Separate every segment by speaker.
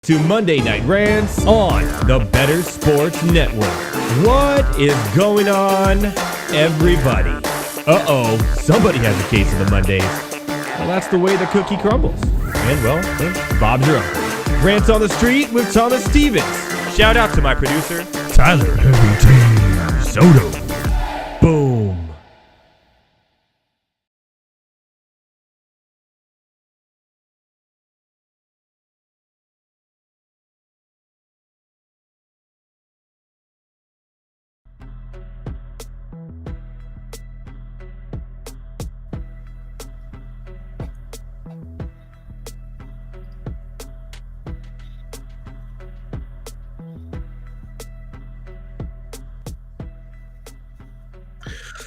Speaker 1: To Monday Night Rants on the Better Sports Network. What is going on, everybody? Uh-oh, somebody has a case of the Mondays. Well, that's the way the cookie crumbles. And, well, Bob's your uncle. Rants on the Street with Thomas Stevens. Shout out to my producer, Tyler Heavy T. Soto. Boom.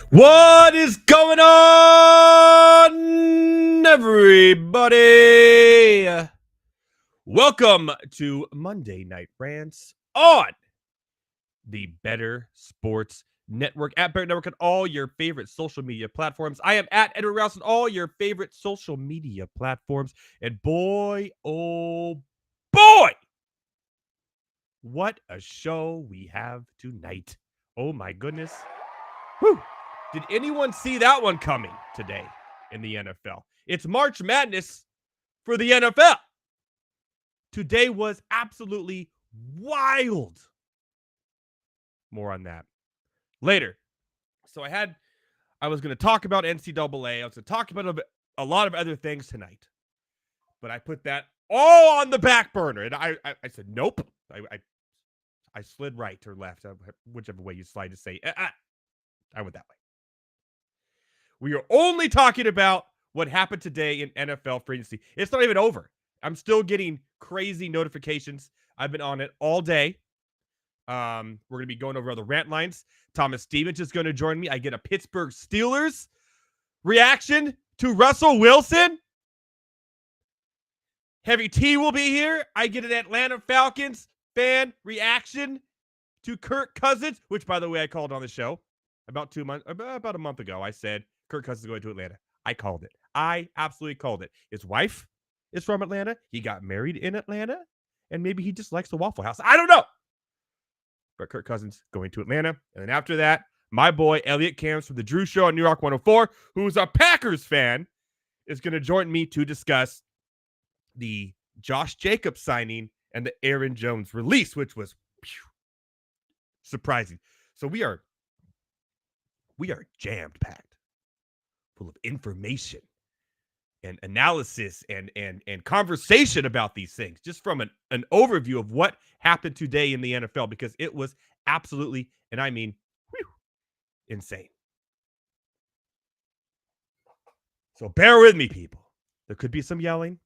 Speaker 1: What is going on, everybody? Welcome to Monday Night Rants on the Better Sports Network, at Better Network on all your favorite social media platforms. I am at Edward Rouse on all your favorite social media platforms. And boy, oh boy, what a show we have tonight. Oh my goodness. Whew. Did anyone see that one coming today in the NFL? It's March Madness for the NFL. Today was absolutely wild. More on that later. So I was going to talk about NCAA. I was going to talk about a lot of other things tonight. But I put that all on the back burner. And I said, nope. I slid right or left, whichever way you slide to say, I went that way. We are only talking about what happened today in NFL free agency. It's not even over. I'm still getting crazy notifications. I've been on it all day. We're going to be going over other rant lines. Thomas Stevens is going to join me. I get a Pittsburgh Steelers reaction to Russell Wilson. Heavy T will be here. I get an Atlanta Falcons fan reaction to Kirk Cousins, which, by the way, I called on the show about a month ago. I said, Kirk Cousins is going to Atlanta. I called it. I absolutely called it. His wife is from Atlanta. He got married in Atlanta. And maybe he just likes the Waffle House. I don't know. But Kirk Cousins going to Atlanta. And then after that, my boy Elliot Camps from the Drew Show on New York 104, who's a Packers fan, is going to join me to discuss the Josh Jacobs signing and the Aaron Jones release, which was surprising. So we are jammed packed, full of information and analysis and conversation about these things, just from an overview of what happened today in the NFL, because it was absolutely, and I mean, insane. So bear with me, people. There could be some yelling.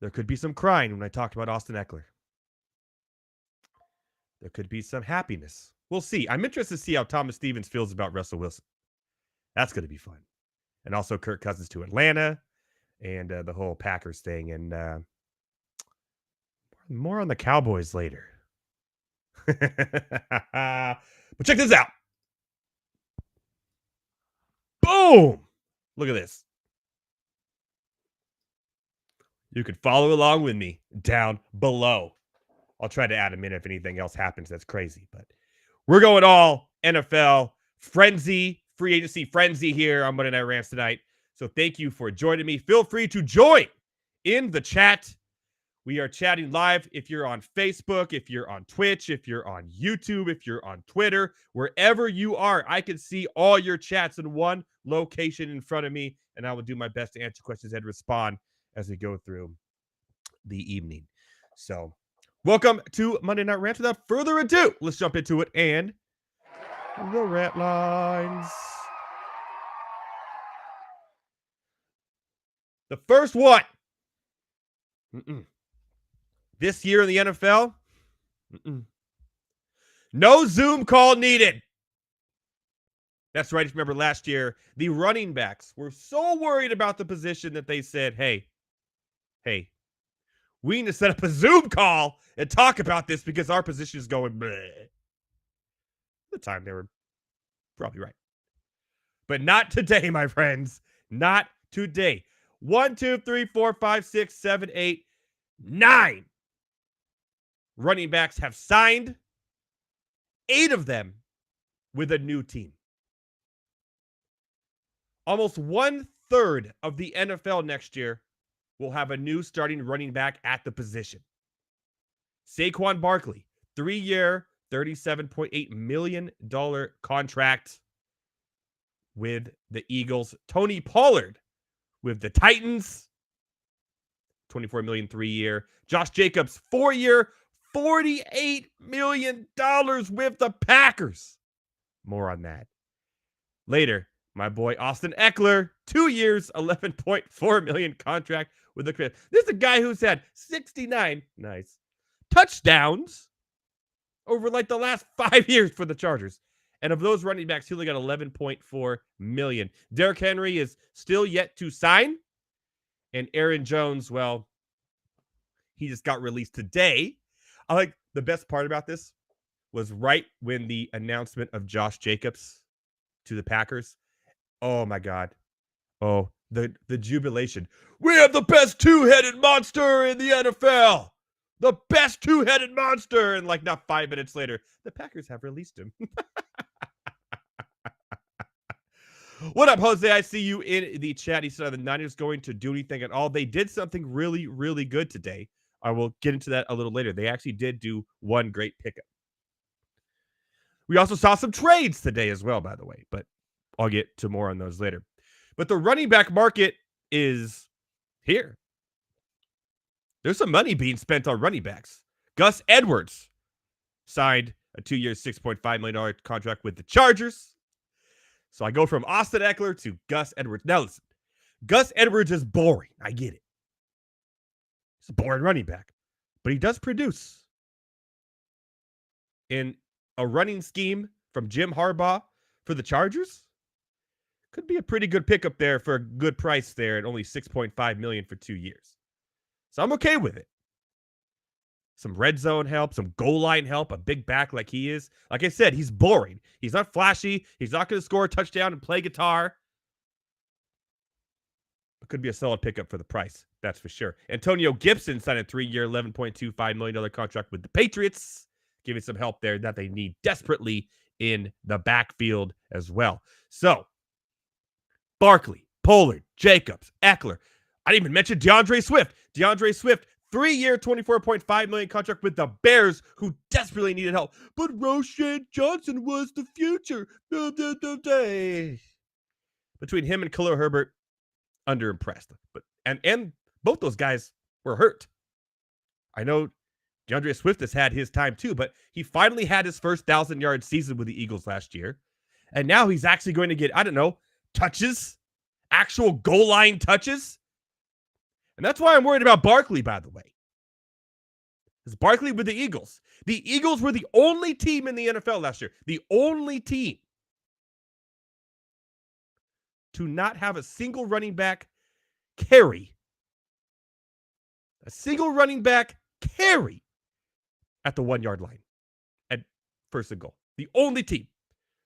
Speaker 1: There could be some crying when I talk about Austin Eckler. There could be some happiness. We'll see. I'm interested to see how Thomas Stevens feels about Russell Wilson. That's going to be fun. And also Kirk Cousins to Atlanta and the whole Packers thing. And more on the Cowboys later. But check this out. Boom! Look at this. You can follow along with me down below. I'll try to add a minute if anything else happens that's crazy. But we're going all NFL frenzy, free agency frenzy here on Monday Night Rants tonight. So thank you for joining me. Feel free to join in the chat. We are chatting live if you're on Facebook, if you're on Twitch, if you're on YouTube, if you're on Twitter, wherever you are. I can see all your chats in one location in front of me, and I will do my best to answer questions and respond as we go through the evening. So welcome to Monday Night Rants. Without further ado, let's jump into it and the rant lines. The first one. This year in the NFL, no Zoom call needed. That's right. If you remember last year, the running backs were so worried about the position that they said, hey, we need to set up a Zoom call and talk about this because our position is going bleh. At the time, they were probably right. But not today, my friends. Not today. 1, 2, 3, 4, 5, 6, 7, 8, 9 running backs have signed, 8 of them with a new team. Almost 1/3 of the NFL next year will have a new starting running back at the position. Saquon Barkley, 3-year, $37.8 million contract with the Eagles. Tony Pollard with the Titans, $24 million 3-year. Josh Jacobs, 4-year, $48 million with the Packers. More on that later. My boy Austin Eckler, 2 years, $11.4 million contract with the Crips. This is a guy who's had 69 touchdowns over like the last 5 years for the Chargers. And of those running backs, he only got $11.4 million. Derrick Henry is still yet to sign. And Aaron Jones, well, he just got released today. I like the best part about this was right when the announcement of Josh Jacobs to the Packers. Oh my God. Oh, the jubilation. We have the best two-headed monster in the NFL. The best two-headed monster. And like not 5 minutes later, the Packers have released him. What up, Jose? I see you in the chat. He said, are the Niners going to do anything at all? They did something really, really good today. I will get into that a little later. They actually did do one great pickup. We also saw some trades today as well, by the way, but I'll get to more on those later. But the running back market is here. There's some money being spent on running backs. Gus Edwards signed a 2-year, $6.5 million contract with the Chargers. So I go from Austin Eckler to Gus Edwards. Now listen, Gus Edwards is boring. I get it. He's a boring running back, but he does produce. In a running scheme from Jim Harbaugh for the Chargers, could be a pretty good pickup there for a good price there at only $6.5 million for 2 years. So I'm okay with it. Some red zone help, some goal line help, a big back like he is. Like I said, he's boring. He's not flashy. He's not going to score a touchdown and play guitar. It could be a solid pickup for the price, that's for sure. Antonio Gibson signed a 3-year, $11.25 million contract with the Patriots, giving some help there that they need desperately in the backfield as well. So, Barkley, Pollard, Jacobs, Eckler. I didn't even mention DeAndre Swift. DeAndre Swift, 3-year, $24.5 million contract with the Bears, who desperately needed help. But Roshan Johnson was the future. Between him and Khalil Herbert, underimpressed. But and both those guys were hurt. I know DeAndre Swift has had his time too, but he finally had his first 1,000-yard season with the Eagles last year. And now he's actually going to get, touches, actual goal line touches. And that's why I'm worried about Barkley, by the way. Because Barkley with the Eagles. The Eagles were the only team in the NFL last year. The only team to not have a single running back carry. A single running back carry at the 1-yard line at first and goal. The only team.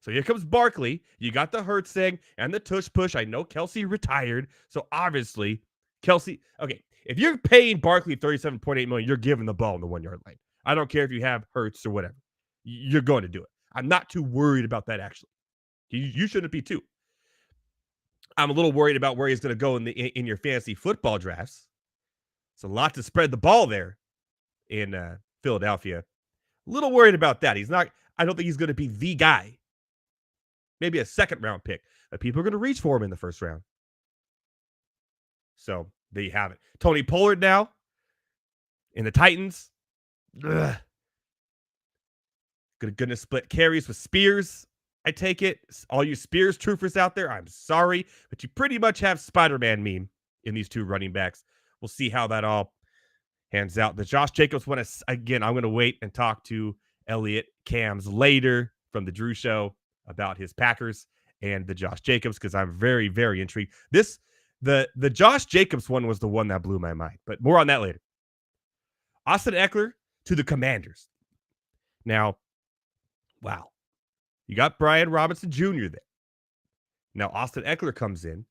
Speaker 1: So here comes Barkley. You got the Hurts thing and the tush push. I know Kelsey retired. So obviously, Kelsey, okay, if you're paying Barkley $37.8 million, you're giving the ball on the 1-yard line. I don't care if you have Hurts or whatever. You're going to do it. I'm not too worried about that, actually. You shouldn't be too. I'm a little worried about where he's going to go in your fantasy football drafts. It's a lot to spread the ball there in Philadelphia. A little worried about that. I don't think he's going to be the guy. Maybe a second-round pick. But people are going to reach for him in the first round. So, there you have it. Tony Pollard now in the Titans. Going to split carries with Spears. I take it. All you Spears truthers out there, I'm sorry. But you pretty much have Spider-Man meme in these two running backs. We'll see how that all hands out. The Josh Jacobs one, again, I'm going to wait and talk to Elliot Cams later from the Drew Show about his Packers and the Josh Jacobs, because I'm very, very intrigued. The Josh Jacobs one was the one that blew my mind, but more on that later. Austin Eckler to the Commanders. Now, wow. You got Brian Robinson Jr. there. Now, Austin Eckler comes in.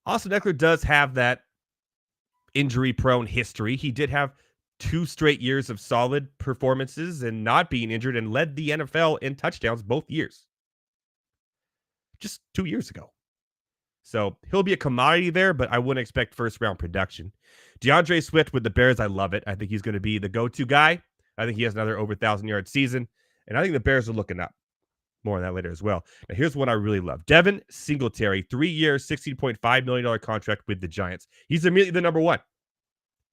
Speaker 1: Austin Eckler does have that injury-prone history. He did have 2 straight years of solid performances and not being injured and led the NFL in touchdowns both years. Just 2 years ago. So he'll be a commodity there, but I wouldn't expect first round production. DeAndre Swift with the Bears, I love it. I think he's going to be the go-to guy. I think he has another over 1,000-yard season, and I think the Bears are looking up. More on that later as well. Now, here's what I really love. Devin Singletary, 3-year, $16.5 million contract with the Giants. He's immediately the number one.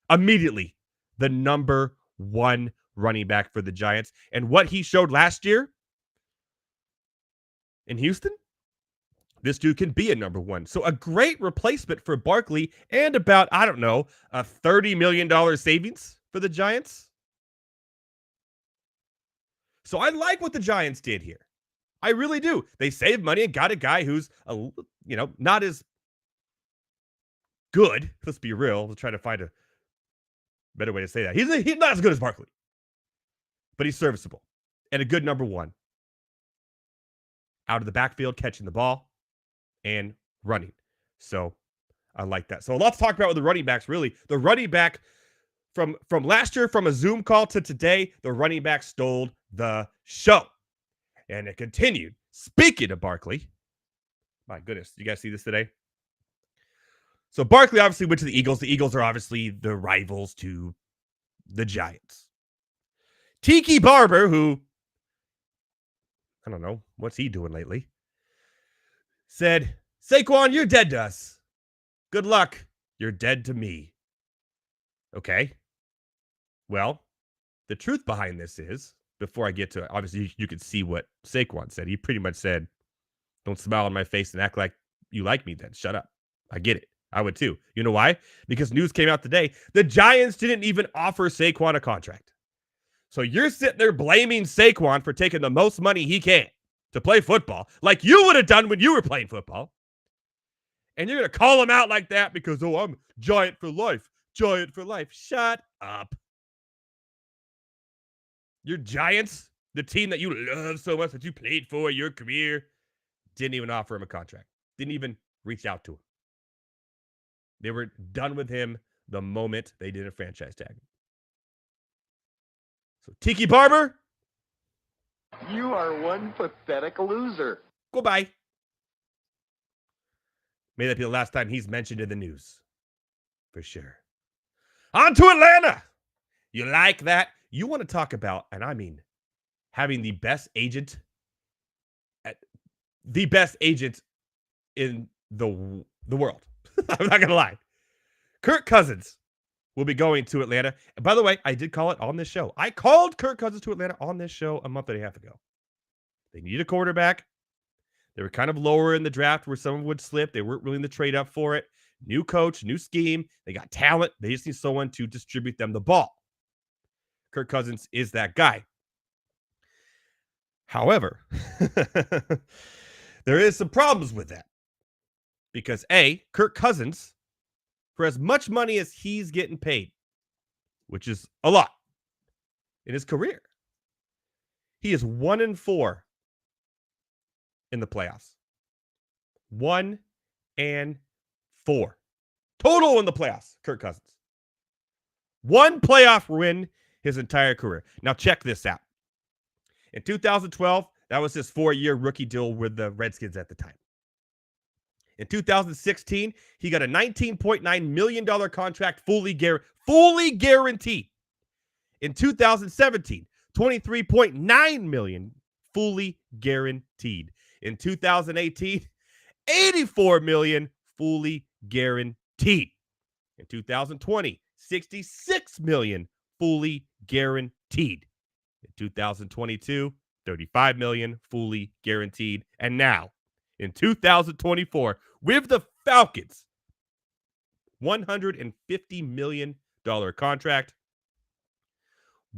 Speaker 1: Immediately the number one running back for the Giants. And what he showed last year in Houston, this dude can be a number one. So a great replacement for Barkley and about, I don't know, a $30 million savings for the Giants. So I like what the Giants did here. I really do. They saved money and got a guy who's, not as good. Let's be real. Let's try to find a better way to say that. He's not as good as Barkley, but he's serviceable and a good number one. Out of the backfield, catching the ball and running. So I like that. So a lot to talk about with the running backs, really. The running back from last year, from a Zoom call to today, the running back stole the show. And it continued. Speaking of Barkley, my goodness, you guys see this today? So Barkley obviously went to the Eagles. The Eagles are obviously the rivals to the Giants. Tiki Barber, who, I don't know, what's he doing lately, said, Saquon, you're dead to us. Good luck. You're dead to me. Okay. Well, the truth behind this is, before I get to it, obviously you could see what Saquon said. He pretty much said, don't smile on my face and act like you like me then. Shut up. I get it. I would too. You know why? Because news came out today. The Giants didn't even offer Saquon a contract. So you're sitting there blaming Saquon for taking the most money he can to play football, like you would have done when you were playing football. And you're going to call him out like that because, I'm Giant for life. Giant for life. Shut up. Your Giants, the team that you love so much, that you played for your career, didn't even offer him a contract. Didn't even reach out to him. They were done with him the moment they did a franchise tag. So Tiki Barber,
Speaker 2: you are one pathetic loser.
Speaker 1: Goodbye. May that be the last time he's mentioned in the news. For sure. On to Atlanta. You like that? You want to talk about, and I mean, having the best agent in the world. I'm not going to lie. Kirk Cousins will be going to Atlanta. And by the way, I did call it on this show. I called Kirk Cousins to Atlanta on this show a month and a half ago. They need a quarterback. They were kind of lower in the draft where someone would slip. They weren't willing to trade up for it. New coach, new scheme. They got talent. They just need someone to distribute them the ball. Kirk Cousins is that guy. However, there is some problems with that. Because A, Kirk Cousins, for as much money as he's getting paid, which is a lot in his career, he is 1-4 in the playoffs. 1-4 total in the playoffs, Kirk Cousins. One playoff win his entire career. Now check this out. In 2012, that was his 4-year rookie deal with the Redskins at the time. In 2016, he got a $19.9 million contract fully guaranteed. In 2017, $23.9 million fully guaranteed. In 2018, $84 million fully guaranteed. In 2020, $66 million fully guaranteed. In 2022, $35 million fully guaranteed. And now, in 2024, with the Falcons, $150 million contract,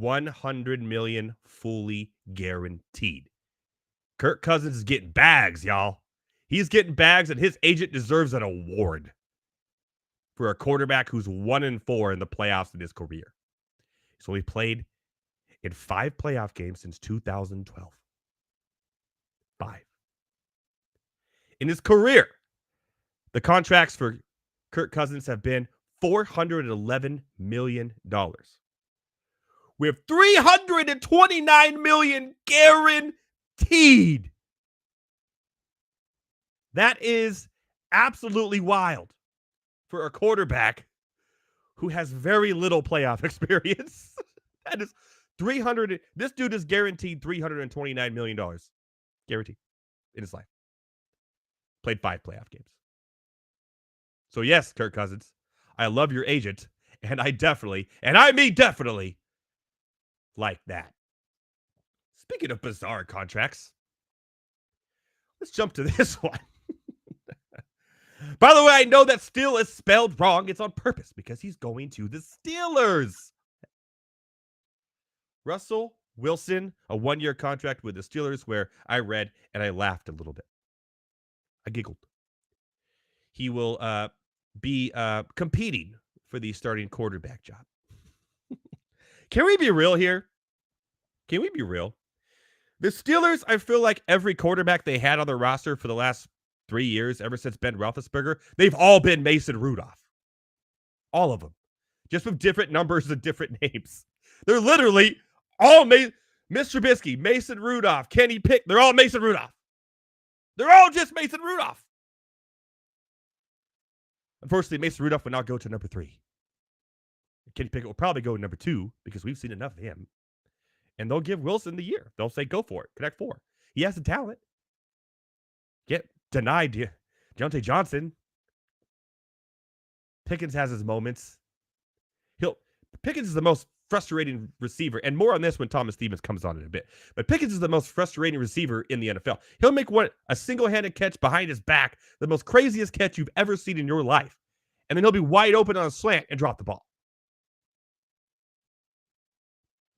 Speaker 1: $100 million fully guaranteed. Kirk Cousins is getting bags, y'all. He's getting bags, and his agent deserves an award for a quarterback who's 1-4 in the playoffs in his career. So he played in 5 playoff games since 2012. 5. In his career, the contracts for Kirk Cousins have been $411 million. with $329 million guaranteed. That is absolutely wild for a quarterback who has very little playoff experience. That is 300. This dude is guaranteed $329 million. Guaranteed in his life. Played 5 playoff games. So yes, Kirk Cousins, I love your agent, and I definitely, and I mean definitely, like that. Speaking of bizarre contracts, let's jump to this one. By the way, I know that still is spelled wrong. It's on purpose because he's going to the Steelers. Russell Wilson, a 1-year contract with the Steelers, where I read and I laughed a little bit. I giggled. He will be competing for the starting quarterback job. Can we be real here? Can we be real? The Steelers, I feel like every quarterback they had on their roster for the last 3 years, ever since Ben Roethlisberger, they've all been Mason Rudolph. All of them. Just with different numbers and different names. They're literally all Mr. Trubisky, Mason Rudolph, Kenny Pick. They're all Mason Rudolph. They're all just Mason Rudolph. Unfortunately, Mason Rudolph will not go to number 3. Kenny Pickett will probably go number 2 because we've seen enough of him. And they'll give Wilson the year. They'll say, go for it. Connect 4. He has the talent. Get denied Deontay Johnson. Pickens has his moments. Pickens is the most frustrating receiver, and more on this when Thomas Stevens comes on in a bit. But Pickens is the most frustrating receiver in the NFL. He'll make a single-handed catch behind his back, the most craziest catch you've ever seen in your life. And then he'll be wide open on a slant and drop the ball.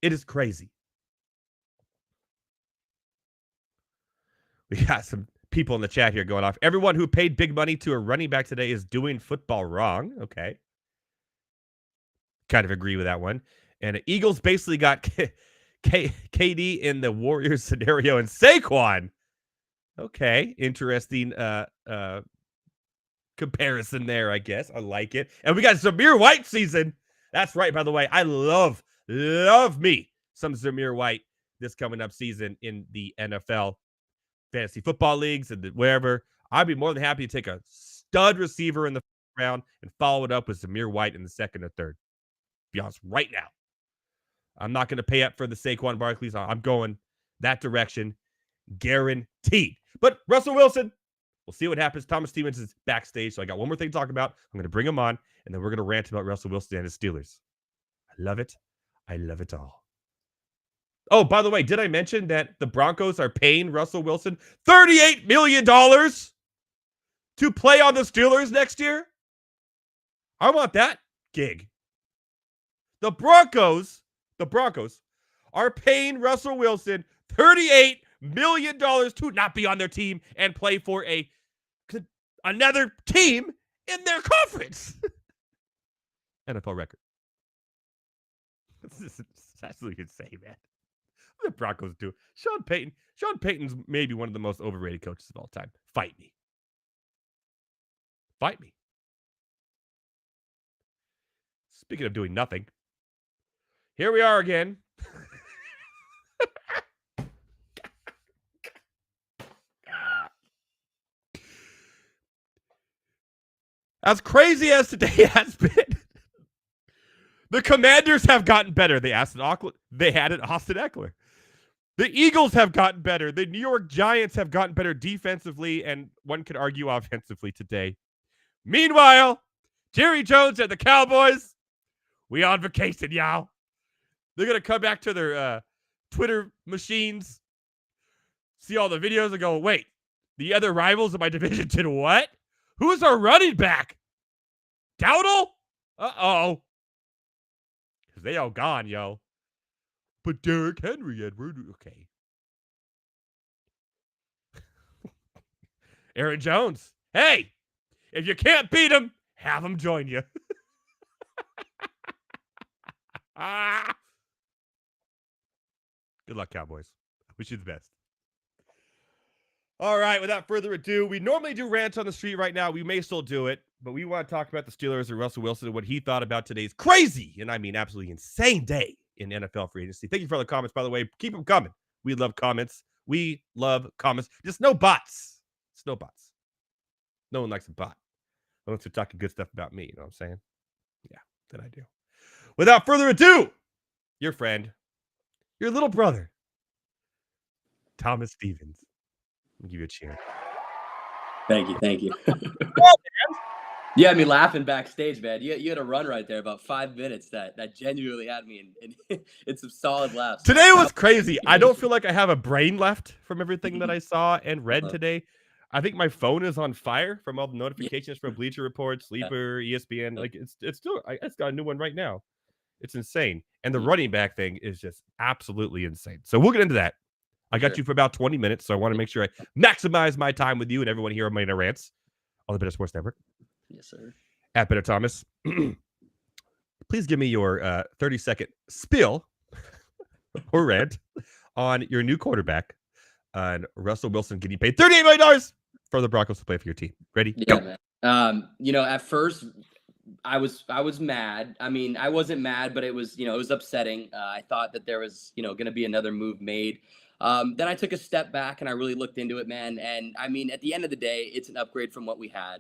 Speaker 1: It is crazy. We got some people in the chat here going off. Everyone who paid big money to a running back today is doing football wrong. Okay. Kind of agree with that one. And the Eagles basically got KD in the Warriors scenario and Saquon. Okay. Interesting comparison there, I guess. I like it. And we got Zamir White season. That's right, by the way. I love me some Zamir White this coming up season in the NFL fantasy football leagues and wherever. I'd be more than happy to take a stud receiver in the first round and follow it up with Zamir White in the second or third. Be honest, right now. I'm not going to pay up for the Saquon Barkley. I'm going that direction, guaranteed. But Russell Wilson, we'll see what happens. Thomas Stevens is backstage, so I got one more thing to talk about. I'm going to bring him on, and then we're going to rant about Russell Wilson and his Steelers. I love it. I love it all. Oh, by the way, did I mention that the Broncos are paying Russell Wilson $38 million to play on the Steelers next year? I want that gig. The Broncos are paying Russell Wilson $38 million to not be on their team and play for another team in their conference. NFL record. That's absolutely insane, man. What the Broncos do? Sean Payton's maybe one of the most overrated coaches of all time. Fight me. Speaking of doing nothing, here we are again. As crazy as today has been, the Commanders have gotten better. They added Austin Eckler. The Eagles have gotten better. The New York Giants have gotten better defensively, and one could argue offensively today. Meanwhile, Jerry Jones and the Cowboys, we on vacation, y'all. They're going to come back to their Twitter machines, see all the videos, and go, wait, the other rivals in my division did what? Who's our running back? Dowdle? Uh-oh. Because they all gone, yo. But Derrick Henry, Edward, okay. Aaron Jones. Hey, if you can't beat him, have him join you. Good luck, Cowboys. I wish you the best. All right, without further ado, we normally do rants on the street right now. We may still do it, but we want to talk about the Steelers and Russell Wilson and what he thought about today's crazy, and I mean absolutely insane day in NFL free agency. Thank you for all the comments, by the way. Keep them coming. We love comments. We love comments. Just no bots. It's no bots. No one likes a bot. Unless they're talking good stuff about me. You know what I'm saying? Yeah, that I do. Without further ado, your friend, your little brother, Thomas Stevens. Let me give you a cheer.
Speaker 3: Thank you. You had me laughing backstage, man. You had a run right there, about 5 minutes that genuinely had me in some solid laughs.
Speaker 1: Today was crazy. I don't feel like I have a brain left from everything that I saw and read today. I think my phone is on fire from all the notifications from Bleacher Report, Sleeper, ESPN. Like it's still, it's got a new one right now. It's insane. And the running back thing is just absolutely insane. So we'll get into that. I got you for about 20 minutes, so I want to make sure I maximize my time with you and everyone here on Monday Night Rants on the Better Sports Network.
Speaker 3: Yes, sir.
Speaker 1: At Better Thomas, please give me your 30-second spill or rant on your new quarterback, and Russell Wilson getting paid $38 million for the Broncos to play for your team. Ready?
Speaker 3: Yeah,
Speaker 1: go.
Speaker 3: Man. At first I was mad. I mean, I wasn't mad, but it was upsetting. I thought that there was, going to be another move made. Then I took a step back and I really looked into it, man. And I mean, at the end of the day, it's an upgrade from what we had.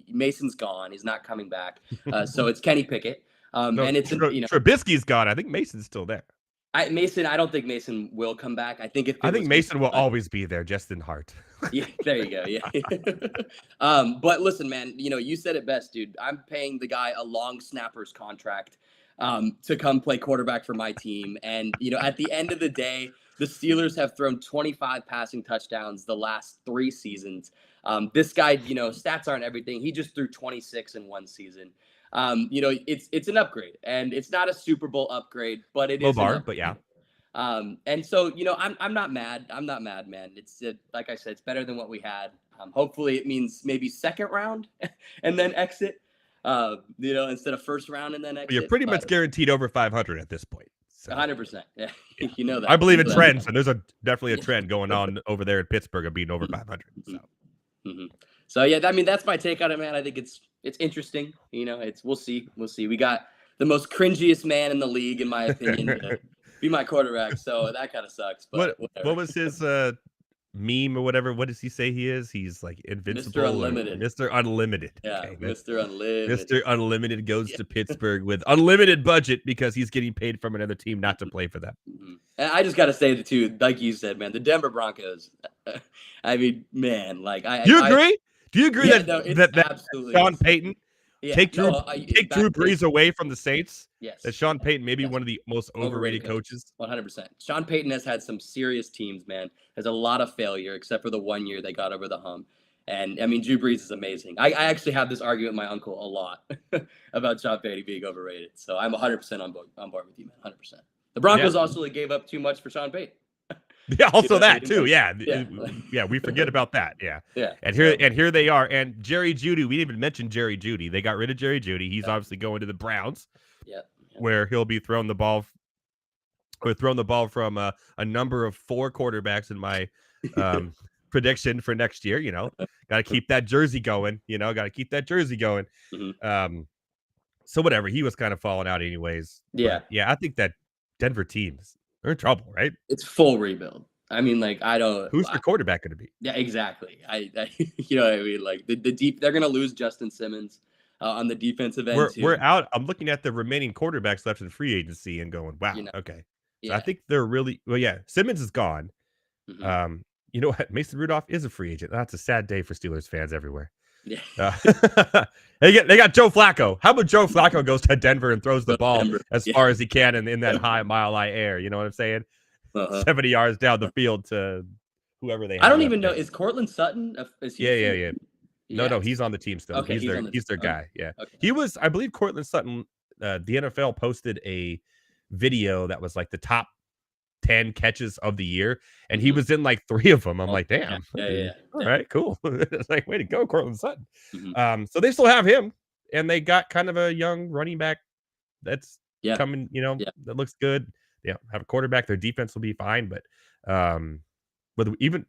Speaker 3: Mason's gone; he's not coming back. So it's Kenny Pickett.
Speaker 1: No,
Speaker 3: and it's
Speaker 1: Trubisky's gone. I think Mason's still there.
Speaker 3: I don't think Mason will come back. I think
Speaker 1: Mason will always be there, just in heart.
Speaker 3: Yeah, there you go. Yeah. But listen, man, you said it best, dude. I'm paying the guy a long snapper's contract to come play quarterback for my team. And, at the end of the day, the Steelers have thrown 25 passing touchdowns the last 3 seasons. This guy, stats aren't everything. He just threw 26 in 1 season. It's an upgrade, and it's not a Super Bowl upgrade, but it is
Speaker 1: but yeah.
Speaker 3: And so, I'm not mad. I'm not mad, man. It's like I said, it's better than what we had. Hopefully it means maybe second round and then exit, instead of first round and then exit.
Speaker 1: You're pretty much guaranteed over 500 at this point. So.
Speaker 3: 100%. Yeah. You know that.
Speaker 1: I believe in trends, and there's definitely a trend going on over there in Pittsburgh of being over 500. So.
Speaker 3: Mm-hmm. So yeah, I mean, that's my take on it, man. I think it's interesting. We'll see. We got the most cringiest man in the league, in my opinion, to be my quarterback. So that kind of sucks. But
Speaker 1: what was his meme or whatever? What does he say he is? He's like invincible.
Speaker 3: Mr. Unlimited.
Speaker 1: Mr. Unlimited.
Speaker 3: Yeah,
Speaker 1: okay,
Speaker 3: Mr. Unlimited.
Speaker 1: Mr. Unlimited goes to Pittsburgh with unlimited budget because he's getting paid from another team not to play for them.
Speaker 3: Mm-hmm. And I just got to say the two, like you said, man, the Denver Broncos. I mean, man, like
Speaker 1: Do you agree? Do you agree that
Speaker 3: absolutely
Speaker 1: Sean Payton take Drew Brees away from the Saints?
Speaker 3: Yes.
Speaker 1: That Sean Payton may be one of the most overrated coaches.
Speaker 3: 100%. Sean Payton has had some serious teams, man. There's a lot of failure, except for the 1 year they got over the hump. And I mean, Drew Brees is amazing. I actually have this argument with my uncle a lot about Sean Payton being overrated. So I'm 100% on board with you, man. 100%. The Broncos also gave up too much for Sean Payton.
Speaker 1: Yeah, also that too. Yeah, we forget about that. Yeah. And here they are. And Jerry Jeudy, we didn't even mention Jerry Jeudy. They got rid of Jerry Jeudy. He's obviously going to the Browns.
Speaker 3: Yeah.
Speaker 1: Where he'll be throwing the ball from a number of 4 quarterbacks in my prediction for next year. Got to keep that jersey going. Mm-hmm. So whatever. He was kind of falling out anyways.
Speaker 3: Yeah.
Speaker 1: But I think that Denver teams, they're in trouble, right?
Speaker 3: It's full rebuild. I mean, like, I don't.
Speaker 1: Who's the quarterback going to be?
Speaker 3: Yeah, exactly. I you know what I mean? Like the deep, they're going to lose Justin Simmons on the defensive end.
Speaker 1: We're out. I'm looking at the remaining quarterbacks left in free agency and going, wow, okay. So I think they're really Simmons is gone.
Speaker 3: Mm-hmm.
Speaker 1: You know what? Mason Rudolph is a free agent. That's a sad day for Steelers fans everywhere.
Speaker 3: Yeah.
Speaker 1: They got Joe Flacco. How about Joe Flacco goes to Denver and throws the ball as far as he can in that high mile-high air? You know what I'm saying? 70 yards down the field to whoever they have.
Speaker 3: I don't even know. Is Cortland Sutton?
Speaker 1: Yeah. No, he's on the team still.
Speaker 3: Okay,
Speaker 1: he's their guy. Yeah.
Speaker 3: Okay.
Speaker 1: He was, I believe, Cortland Sutton. The NFL posted a video that was like the top 10 catches of the year, and he was in like 3 of them. I'm like, damn.
Speaker 3: Yeah.
Speaker 1: All right, cool. It's like, way to go, Cortland Sutton.
Speaker 3: Mm-hmm.
Speaker 1: So they still have him, and they got kind of a young running back that's coming, that looks good. Yeah, have a quarterback. Their defense will be fine, but even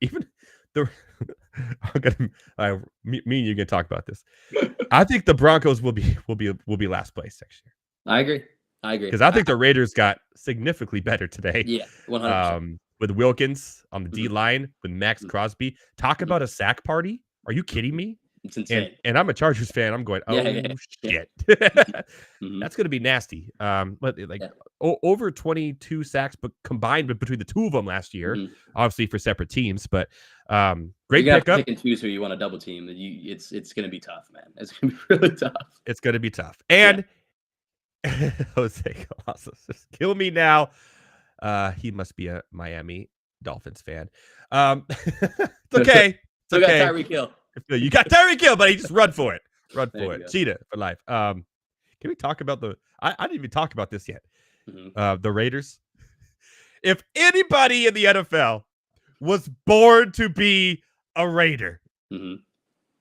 Speaker 1: the me and you can talk about this. I think the Broncos will be last place next year.
Speaker 3: I agree. I agree.
Speaker 1: Because I think the Raiders got significantly better today.
Speaker 3: Yeah, 100%.
Speaker 1: With Wilkins on the D line, with Max
Speaker 3: Mhm.
Speaker 1: Crosby. Talk about a sack party. Are you kidding me?
Speaker 3: It's insane.
Speaker 1: And I'm a Chargers fan. I'm going, oh,
Speaker 3: Yeah.
Speaker 1: shit.
Speaker 3: Mhm.
Speaker 1: That's going to be nasty. But like
Speaker 3: Yeah.
Speaker 1: over 22 sacks, but combined between the two of them last year,
Speaker 3: Mhm.
Speaker 1: obviously for separate teams. But
Speaker 3: You're
Speaker 1: great
Speaker 3: gonna have to
Speaker 1: pickup.
Speaker 3: pick and choose who you want to double team. It's going to be tough, man. It's going to be really tough.
Speaker 1: It's going to be tough. And Jose Colossus, just kill me now. He must be a Miami Dolphins fan. It's okay. It's
Speaker 3: Still got
Speaker 1: okay.
Speaker 3: Tyreek Hill.
Speaker 1: You got Tyreek Hill, buddy. Just run for it. Run
Speaker 3: There
Speaker 1: for
Speaker 3: you
Speaker 1: it.
Speaker 3: go.
Speaker 1: Cheetah for life. Can we talk about I didn't even talk about this yet.
Speaker 3: Mhm.
Speaker 1: The Raiders. If anybody in the NFL was born to be a Raider,
Speaker 3: Mhm.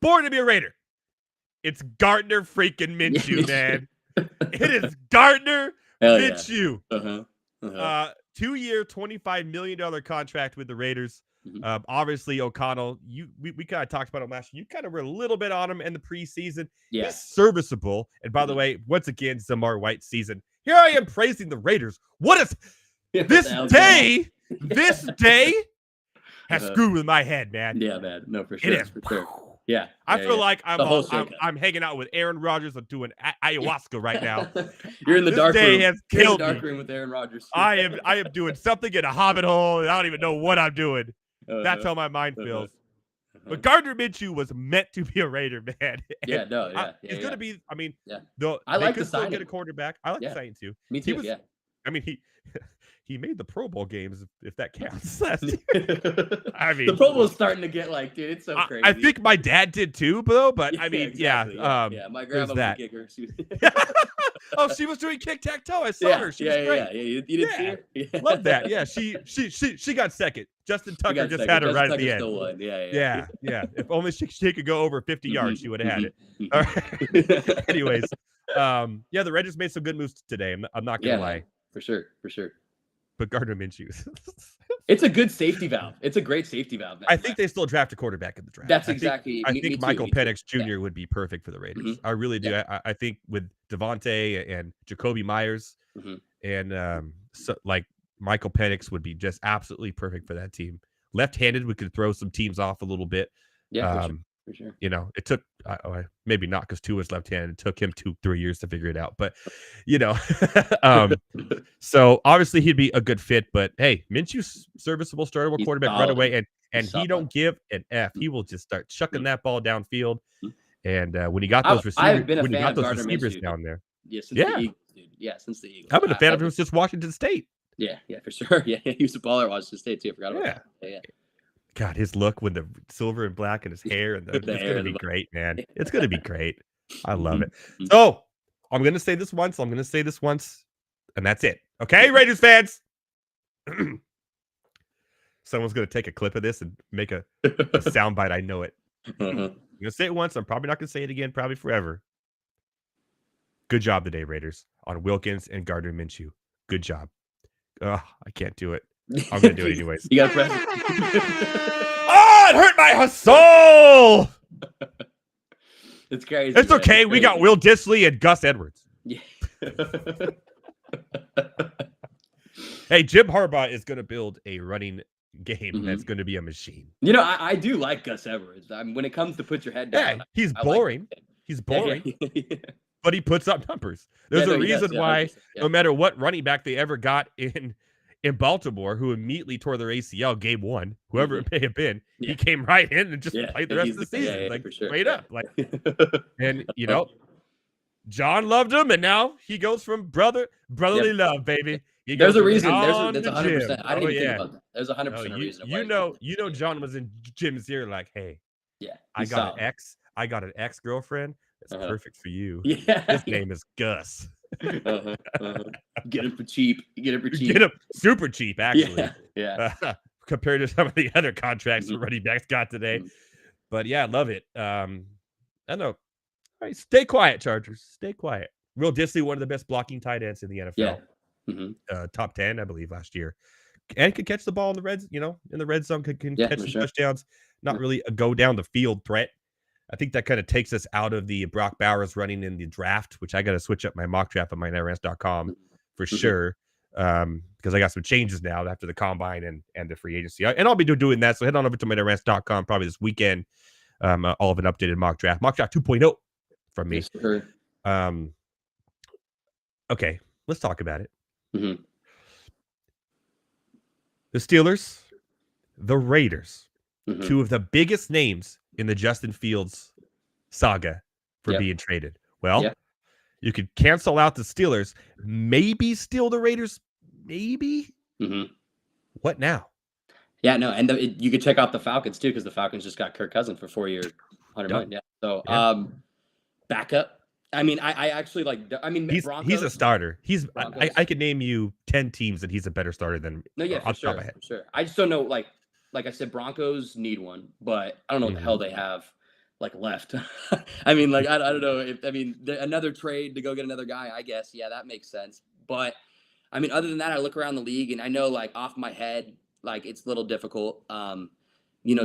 Speaker 1: born to be a Raider, it's Gardner freaking Minshew, man. It is Gardner
Speaker 3: Hell yeah.
Speaker 1: Minshew.
Speaker 3: Uh-huh. Uh-huh.
Speaker 1: 2-year, $25 million contract with the Raiders.
Speaker 3: Mhm.
Speaker 1: Obviously, O'Connell, we kind of talked about him last year. You kind of were a little bit on him in the preseason.
Speaker 3: Yeah.
Speaker 1: He's serviceable. And by the
Speaker 3: Mhm.
Speaker 1: way, once again, Zamar White season. Here I am praising the Raiders. What is
Speaker 3: What
Speaker 1: this
Speaker 3: the hell's going on?
Speaker 1: day? This day has
Speaker 3: Uh-huh.
Speaker 1: screwed with my head, man.
Speaker 3: Yeah, man. No, for sure.
Speaker 1: It is.
Speaker 3: For sure. Yeah.
Speaker 1: I
Speaker 3: yeah,
Speaker 1: feel
Speaker 3: yeah.
Speaker 1: like
Speaker 3: The whole shakeup.
Speaker 1: I'm hanging out with Aaron Rodgers. I'm doing ayahuasca right now.
Speaker 3: You're in the
Speaker 1: This
Speaker 3: dark
Speaker 1: day
Speaker 3: room.
Speaker 1: has
Speaker 3: You're in the
Speaker 1: killed
Speaker 3: dark
Speaker 1: me.
Speaker 3: room with Aaron Rodgers.
Speaker 1: I am doing something in a hobbit hole. And I don't even know what I'm doing. That's
Speaker 3: Uh-huh.
Speaker 1: how my mind feels.
Speaker 3: Uh-huh.
Speaker 1: But Gardner Minshew was meant to be a Raider, man.
Speaker 3: Yeah, no, yeah.
Speaker 1: He's going to be, I mean,
Speaker 3: Yeah.
Speaker 1: they
Speaker 3: I like
Speaker 1: could
Speaker 3: the
Speaker 1: still get
Speaker 3: signing.
Speaker 1: a quarterback. I like the
Speaker 3: Yeah.
Speaker 1: signing too.
Speaker 3: Me too,
Speaker 1: was-
Speaker 3: yeah.
Speaker 1: I mean, he made the Pro Bowl games, if that counts. Last year. I mean,
Speaker 3: the Pro Bowl's starting to get like, dude, it's so crazy.
Speaker 1: I think my dad did too, though. But
Speaker 3: Yeah,
Speaker 1: I mean,
Speaker 3: exactly,
Speaker 1: yeah.
Speaker 3: My
Speaker 1: there's
Speaker 3: grandma was a
Speaker 1: that.
Speaker 3: kicker. She was...
Speaker 1: Oh, she was doing kick-tac-toe. I saw her. She was great.
Speaker 3: Yeah. You didn't see her? Yeah.
Speaker 1: Love that. Yeah, she got second. Justin Tucker
Speaker 3: got
Speaker 1: just
Speaker 3: second.
Speaker 1: had her
Speaker 3: Justin
Speaker 1: right at the
Speaker 3: Tucker
Speaker 1: end.
Speaker 3: still won.
Speaker 1: Yeah. If only she could go over 50 yards, she would have had it.
Speaker 3: Mhm.
Speaker 1: All right. Anyways, the Raiders made some good moves today. I'm not gonna lie.
Speaker 3: Man, for sure.
Speaker 1: But Gardner Minshew.
Speaker 3: It's a good safety valve. It's a great safety valve.
Speaker 1: I think they still draft a quarterback in the draft.
Speaker 3: That's
Speaker 1: I
Speaker 3: exactly.
Speaker 1: think
Speaker 3: me too,
Speaker 1: Michael
Speaker 3: me too.
Speaker 1: Penix Jr.
Speaker 3: Yeah.
Speaker 1: would be perfect for the Raiders.
Speaker 3: Mhm.
Speaker 1: I really do.
Speaker 3: Yeah.
Speaker 1: I think with Devontae and Jacoby Myers
Speaker 3: Mhm.
Speaker 1: and like Michael Penix would be just absolutely perfect for that team. Left-handed, we could throw some teams off a little bit.
Speaker 3: Yeah, for sure.
Speaker 1: You know, it took maybe not because Tua's left-handed. It took him 2-3 years to figure it out. But you know, so obviously he'd be a good fit. But hey, Minshew's serviceable, startable
Speaker 3: He's
Speaker 1: quarterback right
Speaker 3: solid.
Speaker 1: away, and
Speaker 3: He's
Speaker 1: he
Speaker 3: solid.
Speaker 1: don't give an F. He will just start chucking
Speaker 3: Mhm.
Speaker 1: that ball downfield.
Speaker 3: Mhm.
Speaker 1: And when you got
Speaker 3: I-
Speaker 1: those
Speaker 3: I've been a
Speaker 1: when you
Speaker 3: fan
Speaker 1: got
Speaker 3: of
Speaker 1: those
Speaker 3: Gardner
Speaker 1: receivers
Speaker 3: Minshew.
Speaker 1: down there,
Speaker 3: Yeah, since
Speaker 1: Yeah.
Speaker 3: the Eagles, dude. Yeah, since the Eagles.
Speaker 1: I've been a fan of
Speaker 3: I-
Speaker 1: him since Washington State.
Speaker 3: Yeah, for sure. Yeah, he was a baller at Washington State too. I forgot about
Speaker 1: Yeah.
Speaker 3: that. Yeah.
Speaker 1: God, his look with the silver and black and his hair and
Speaker 3: With the
Speaker 1: it's
Speaker 3: hair
Speaker 1: gonna
Speaker 3: and
Speaker 1: be
Speaker 3: the-
Speaker 1: great, man. It's gonna be great. I love it.
Speaker 3: Mhm.
Speaker 1: So I'm gonna say this once. And that's it. Okay, Raiders fans. Someone's gonna take a clip of this and make a soundbite. I know it.
Speaker 3: Uh-huh.
Speaker 1: I'm gonna say it once. I'm probably not gonna say it again, probably forever. Good job today, Raiders, on Wilkins and Gardner Minshew. Good job. I can't do it. I'm gonna do it anyways.
Speaker 3: You got to press.
Speaker 1: Oh, it hurt my soul.
Speaker 3: It's crazy.
Speaker 1: It's
Speaker 3: man.
Speaker 1: okay.
Speaker 3: It's
Speaker 1: We got
Speaker 3: crazy.
Speaker 1: Will Disley and Gus Edwards.
Speaker 3: Yeah.
Speaker 1: Hey, Jim Harbaugh is gonna build a running game
Speaker 3: Mhm.
Speaker 1: that's gonna be a machine.
Speaker 3: You know, I do like Gus Edwards. I mean, when it comes to put your head
Speaker 1: Yeah,
Speaker 3: down,
Speaker 1: he's
Speaker 3: I like
Speaker 1: boring.
Speaker 3: him.
Speaker 1: He's
Speaker 3: Yeah,
Speaker 1: boring,
Speaker 3: yeah.
Speaker 1: but he puts up numbers. There's
Speaker 3: Yeah,
Speaker 1: a
Speaker 3: no, he does,
Speaker 1: reason
Speaker 3: yeah,
Speaker 1: why
Speaker 3: 100%, yeah.
Speaker 1: no matter what running back they ever got in Baltimore, who immediately tore their ACL game one, whoever it may have been,
Speaker 3: Yeah.
Speaker 1: he came right in and just
Speaker 3: Yeah,
Speaker 1: played the
Speaker 3: and
Speaker 1: rest
Speaker 3: he's
Speaker 1: of the
Speaker 3: the- yeah,
Speaker 1: season,
Speaker 3: yeah,
Speaker 1: like
Speaker 3: for sure,
Speaker 1: straight
Speaker 3: yeah.
Speaker 1: up. Like, and you know, John loved him, and now he goes from brotherly love, baby. He
Speaker 3: There's
Speaker 1: goes
Speaker 3: a
Speaker 1: from
Speaker 3: reason.
Speaker 1: John
Speaker 3: That's
Speaker 1: to
Speaker 3: 100%.
Speaker 1: Jim.
Speaker 3: I didn't
Speaker 1: Oh,
Speaker 3: even
Speaker 1: yeah.
Speaker 3: think about that. There's 100%
Speaker 1: No,
Speaker 3: a reason.
Speaker 1: you know, John was in Jim's ear, like, hey,
Speaker 3: Yeah.
Speaker 1: I
Speaker 3: he's
Speaker 1: got
Speaker 3: solid.
Speaker 1: an ex. I got an ex-girlfriend that's
Speaker 3: Uh-huh.
Speaker 1: perfect for you.
Speaker 3: Yeah.
Speaker 1: His name is Gus.
Speaker 3: Uh-huh, uh-huh. Get him for cheap. Get him for cheap.
Speaker 1: Get him super cheap, actually,
Speaker 3: Yeah. Yeah.
Speaker 1: compared to some of the other contracts the
Speaker 3: Mhm.
Speaker 1: running backs got today.
Speaker 3: Mhm.
Speaker 1: But yeah, I love it. I know. All right, stay quiet, Chargers. Stay quiet. Will Disley, one of the best blocking tight ends in the NFL.
Speaker 3: Yeah. Mm-hmm.
Speaker 1: Top 10, I believe, last year. And could catch the ball in the red zone, can
Speaker 3: Yeah,
Speaker 1: catch
Speaker 3: for
Speaker 1: some
Speaker 3: sure.
Speaker 1: touchdowns. Not
Speaker 3: Yeah.
Speaker 1: really a go down the field threat. I think that kind of takes us out of the Brock Bowers running in the draft, which I got to switch up my mock draft on my Rants.com. for sure. Because I got some changes now after the combine and the free agency. And I'll be doing that. So head on over to MidnightRants.com probably this weekend. All of an updated mock draft 2.0 from me.
Speaker 3: Yes, sir.
Speaker 1: Okay, let's talk about it.
Speaker 3: Mm-hmm.
Speaker 1: The Steelers, the Raiders,
Speaker 3: Mm-hmm.
Speaker 1: two of the biggest names in the Justin Fields saga for being traded. Well, you could cancel out the Steelers, maybe steal the Raiders, maybe.
Speaker 3: Mm-hmm.
Speaker 1: What now?
Speaker 3: Yeah, no, and you could check out the Falcons too, because the Falcons just got Kirk Cousins for 4 years, $100 million. Yeah, so backup. I mean, I actually like. I mean,
Speaker 1: he's a starter. I could name you 10 teams that he's a better starter than.
Speaker 3: No, yeah, for sure. I just don't know. Like I said, Broncos need one, but I don't know what the hell they have like left. I mean, like I don't know if another trade to go get another guy. I guess that makes sense. But I mean, other than that, I look around the league and I know like off my head, like it's a little difficult, to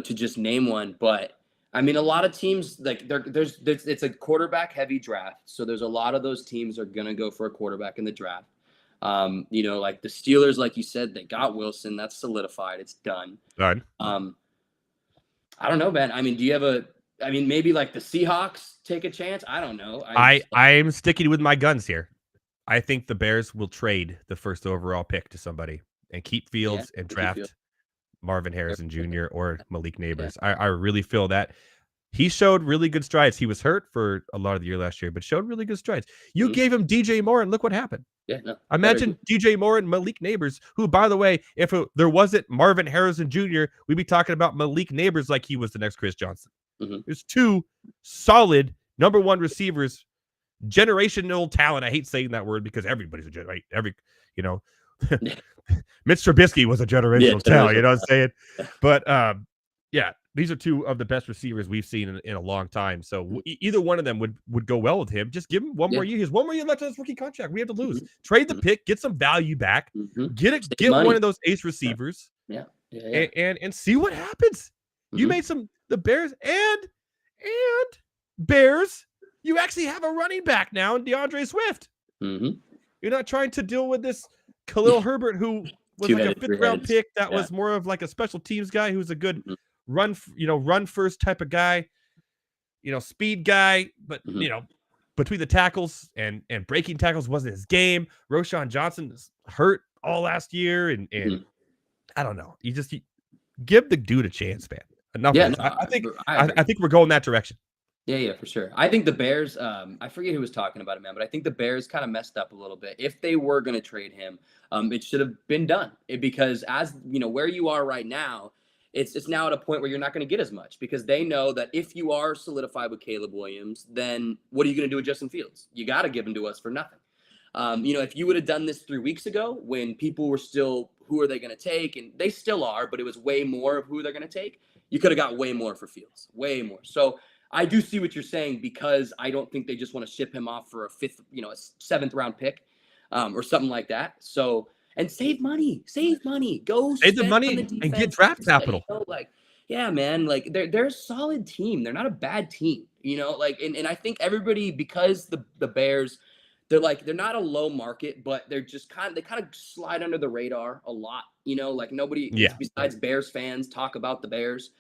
Speaker 3: just name one, but. I mean, a lot of teams like there's it's a quarterback heavy draft, so there's a lot of those teams are gonna go for a quarterback in the draft. Like the Steelers, like you said, they got Wilson. That's solidified. It's done.
Speaker 1: Done.
Speaker 3: I don't know, man. I mean, maybe like the Seahawks take a chance. I don't know.
Speaker 1: I'm sticking with my guns here. I think the Bears will trade the first overall pick to somebody and keep Fields and draft Marvin Harrison Jr. or Malik Neighbors. I really feel that he showed really good strides. He was hurt for a lot of the year last year, but showed really good strides. You gave him DJ Moore, and look what happened.
Speaker 3: Yeah, no,
Speaker 1: imagine DJ Moore and Malik Neighbors, who, by the way, if there wasn't Marvin Harrison Jr., we'd be talking about Malik Neighbors like he was the next Chris Johnson. There's two solid number one receivers, generational talent. I hate saying that word because everybody's Mitch Trubisky was a generational talent, you know what I'm saying? But these are two of the best receivers we've seen in a long time. So either one of them would go well with him. Just give him one more year. He has 1 more year left on his rookie contract. We have to lose. Trade the pick, get some value back, get one of those ace receivers, and see what happens. You made the Bears and Bears. You actually have a running back now in DeAndre Swift. You're not trying to deal with this Khalil Herbert, who was like a 5th round pick that was more of like a special teams guy who's a good run first type of guy, speed guy, but between the tackles and breaking tackles wasn't his game. Roschon Johnson is hurt all last year, and I don't know. You give the dude a chance, man. Enough. Yeah, I think we're going that direction.
Speaker 3: Yeah, for sure. I think the Bears, I forget who was talking about it, man, but I think the Bears kind of messed up a little bit. If they were going to trade him, it should have been done because as where you are right now, it's now at a point where you're not going to get as much because they know that if you are solidified with Caleb Williams, then what are you going to do with Justin Fields? You got to give him to us for nothing. If you would have done this 3 weeks ago when people were still, who are they going to take? And they still are, but it was way more of who they're going to take. You could have got way more for Fields, way more. So I do see what you're saying because I don't think they just want to ship him off for a 7th round pick or something like that. So, and save money, go
Speaker 1: save the money and get draft capital.
Speaker 3: Man, like they're a solid team. They're not a bad team, and I think everybody, because the Bears, they're not a low market, but they're just they kind of slide under the radar a lot, like nobody besides Bears fans talk about the Bears.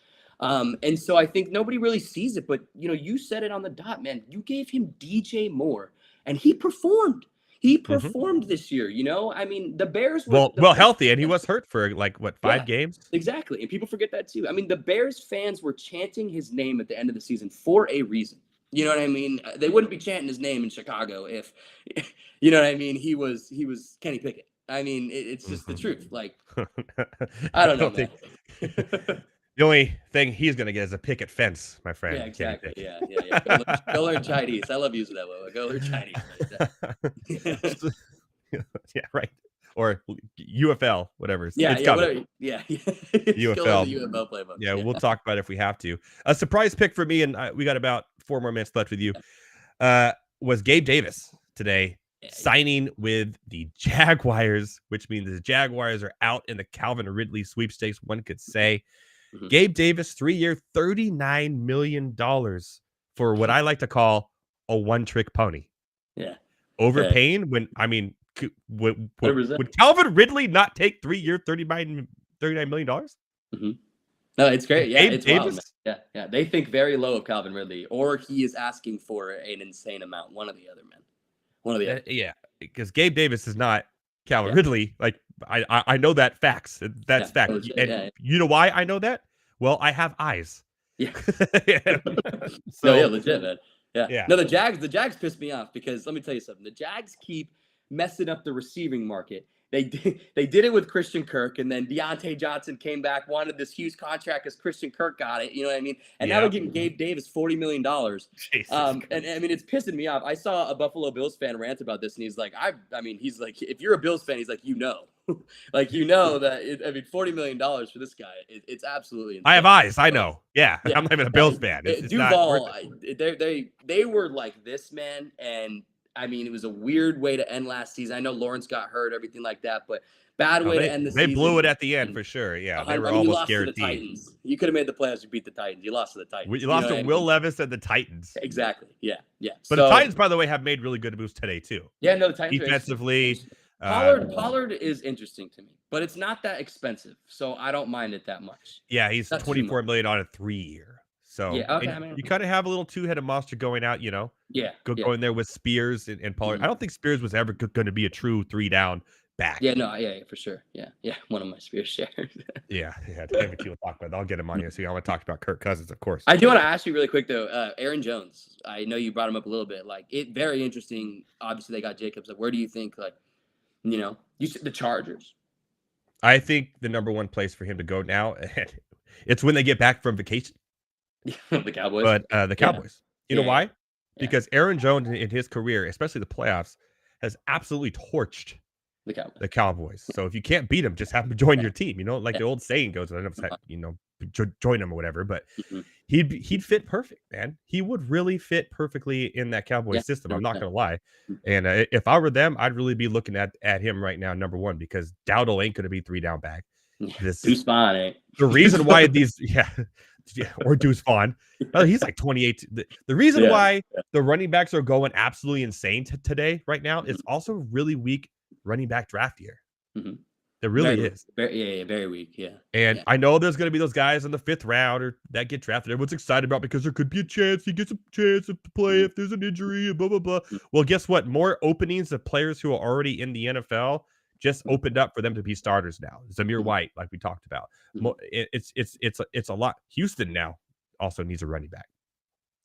Speaker 3: And so I think nobody really sees it, but you said it on the dot, man. You gave him DJ Moore and he performed. He performed this year, I mean, the Bears were
Speaker 1: healthy, and he was hurt for 5 games.
Speaker 3: Exactly. And people forget that too. I mean, the Bears fans were chanting his name at the end of the season for a reason. You know what I mean? They wouldn't be chanting his name in Chicago if, you know what I mean, he was Kenny Pickett. I mean, it's just the truth. Like, I don't know.
Speaker 1: The only thing he's going to get is a picket fence, my friend.
Speaker 3: Yeah, exactly. Yeah. Go learn Chinese. I love using that word. Go learn Chinese.
Speaker 1: Yeah, right. Or UFL, whatever.
Speaker 3: UFL.
Speaker 1: UFL playbook. Yeah, we'll talk about it if we have to. A surprise pick for me, and we got about 4 more minutes left with you, was Gabe Davis today, signing with the Jaguars, which means the Jaguars are out in the Calvin Ridley sweepstakes, one could say. Gabe Davis, 3-year, $39 million for what I like to call a one-trick pony.
Speaker 3: Yeah.
Speaker 1: Overpaying when, Would Calvin Ridley not take 3-year, $39 million?
Speaker 3: Mm-hmm. No, it's great. Yeah,
Speaker 1: Gabe
Speaker 3: it's
Speaker 1: Davis?
Speaker 3: wild, man. Yeah. They think very low of Calvin Ridley, or he is asking for an insane amount. One or the other, man. One or the other.
Speaker 1: Yeah, because Gabe Davis is not Calvin Ridley. Like I know that facts. That's fact. And you know why I know that? Well, I have eyes.
Speaker 3: Yeah.
Speaker 1: So
Speaker 3: no, yeah, legit, man.
Speaker 1: Yeah.
Speaker 3: No, the Jags pissed me off because let me tell you something. The Jags keep messing up the receiving market. They did it with Christian Kirk, and then Deontay Johnson came back, wanted this huge contract because Christian Kirk got it. You know what I mean? And now they're getting Gabe Davis $40 million. And I mean, it's pissing me off. I saw a Buffalo Bills fan rant about this, and he's like, he's like, if you're a Bills fan, he's like, like that. $40 million for this guy, it's absolutely insane.
Speaker 1: I have eyes. I know. Yeah. I'm not even a Bills fan. It's
Speaker 3: Duval, they were like this, man, and. I mean, it was a weird way to end last season. I know Lawrence got hurt, everything like that, but bad way to end the season.
Speaker 1: They blew it at the end for sure. Yeah, they were almost guaranteed.
Speaker 3: To the Titans. You could have made the playoffs. You beat the Titans. You lost to the Titans.
Speaker 1: You lost to Will Levis and the Titans.
Speaker 3: Exactly. Yeah.
Speaker 1: But the Titans, by the way, have made really good moves today too.
Speaker 3: Yeah, no, the Titans
Speaker 1: defensively.
Speaker 3: Pollard is interesting to me, but it's not that expensive, so I don't mind it that much.
Speaker 1: Yeah, he's $24 million on a 3-year. So you kind of have a little two-headed monster going out, you know. Going there with Spears and Pollard. I don't think Spears was ever going to be a true 3-down back.
Speaker 3: Yeah, for sure. Yeah, one of my Spears shares.
Speaker 1: yeah. David Q will talk about it. I'll get him on here. So I want to talk about Kirk Cousins, of course.
Speaker 3: I do want to ask you really quick though, Aaron Jones. I know you brought him up a little bit. Like very interesting. Obviously, they got Jacobs. Like, where do you think? Like, you said the Chargers.
Speaker 1: I think the number one place for him to go now, it's when they get back from vacation.
Speaker 3: The Cowboys.
Speaker 1: But the Cowboys. You know why? Because Aaron Jones in his career, especially the playoffs, has absolutely torched the Cowboys. So if you can't beat them, just have them join your team. You know, like the old saying goes, join them or whatever. But he'd fit perfect, man. He would really fit perfectly in that Cowboys system. I'm not going to lie. And if I were them, I'd really be looking at him right now, number one, because Dowdle ain't going to be 3-down back.
Speaker 3: Deuce Vaughn, eh?
Speaker 1: The reason why or Deuce Vaughn. He's like 28. The reason why the running backs are going absolutely insane today, right now, is also really weak running back draft year.
Speaker 3: Mm-hmm.
Speaker 1: There really is.
Speaker 3: Very weak. Yeah.
Speaker 1: And I know there's going to be those guys in the 5th round or that get drafted. Everyone's excited about because there could be a chance he gets a chance to play if there's an injury and blah, blah, blah. Well, guess what? More openings of players who are already in the NFL just opened up for them to be starters now. Zamir White, like we talked about. It's a lot. Houston now also needs a running back.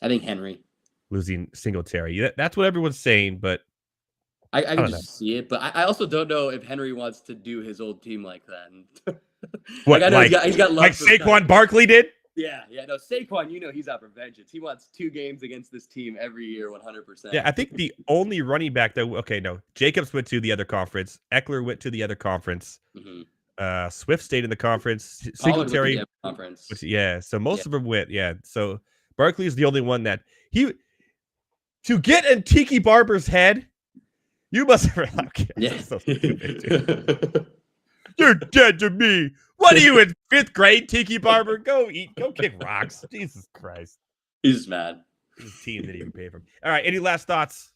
Speaker 3: I think Henry.
Speaker 1: Losing Singletary. That's what everyone's saying, but
Speaker 3: I can just see it. But I also don't know if Henry wants to do his old team like that.
Speaker 1: What,
Speaker 3: I know he's got love
Speaker 1: like Saquon Barkley did?
Speaker 3: Yeah. No, Saquon, he's out for vengeance. He wants 2 games against this team every year, 100%.
Speaker 1: Yeah, I think the only running back Jacobs went to the other conference. Eckler went to the other conference.
Speaker 3: Mm-hmm.
Speaker 1: Swift stayed in the conference. Singletary.
Speaker 3: Conference.
Speaker 1: So most of them went. Yeah. So Barkley is the only one that to get in Tiki Barber's head, you must have. So stupid, you're dead to me. What are you in 5th grade, Tiki Barber? Go kick rocks. Jesus Christ.
Speaker 3: He's just mad.
Speaker 1: His team didn't even pay for him. All right. Any last thoughts?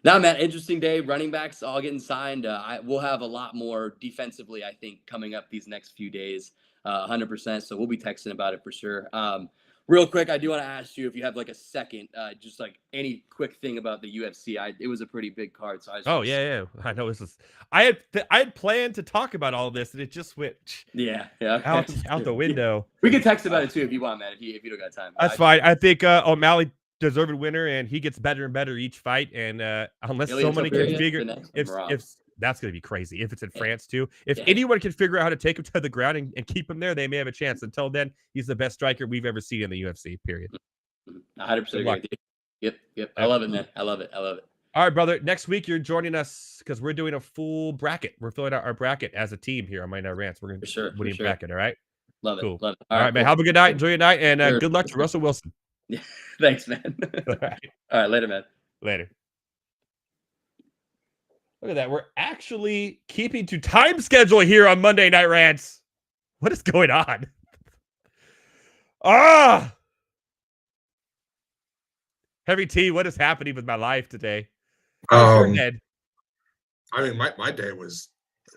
Speaker 3: No, man. Interesting day. Running backs all getting signed. We'll have a lot more defensively, I think, coming up these next few days. 100%. So we'll be texting about it for sure. Real quick, I do want to ask you if you have like a second, just like any quick thing about the UFC. It was a pretty big card, so
Speaker 1: yeah. I know this is. I had planned to talk about all of this, and it just went out the window.
Speaker 3: We can text about it too if you want, man. If you don't got time,
Speaker 1: that's fine. I think O'Malley deserved winner, and he gets better and better each fight. And unless somebody can figure if that's going to be crazy. If it's in France too. If anyone can figure out how to take him to the ground and keep him there, they may have a chance. Until then, he's the best striker we've ever seen in the UFC, period.
Speaker 3: 100% agree with you. Yep. I love it, man. I love it.
Speaker 1: All right, brother. Next week, you're joining us because we're doing a full bracket. We're filling out our bracket as a team here on My Night Rants. We're going to winning bracket, all right?
Speaker 3: Love it.
Speaker 1: Cool.
Speaker 3: Love it.
Speaker 1: All right, man. Have a good night. Enjoy your night. And good luck to Russell Wilson.
Speaker 3: Yeah. Thanks, man. All right. Later, man.
Speaker 1: Later. Look at that. We're actually keeping to time schedule here on Monday Night Rants. What is going on? Heavy T, what is happening with my life today? How's your head?
Speaker 4: I mean, my day was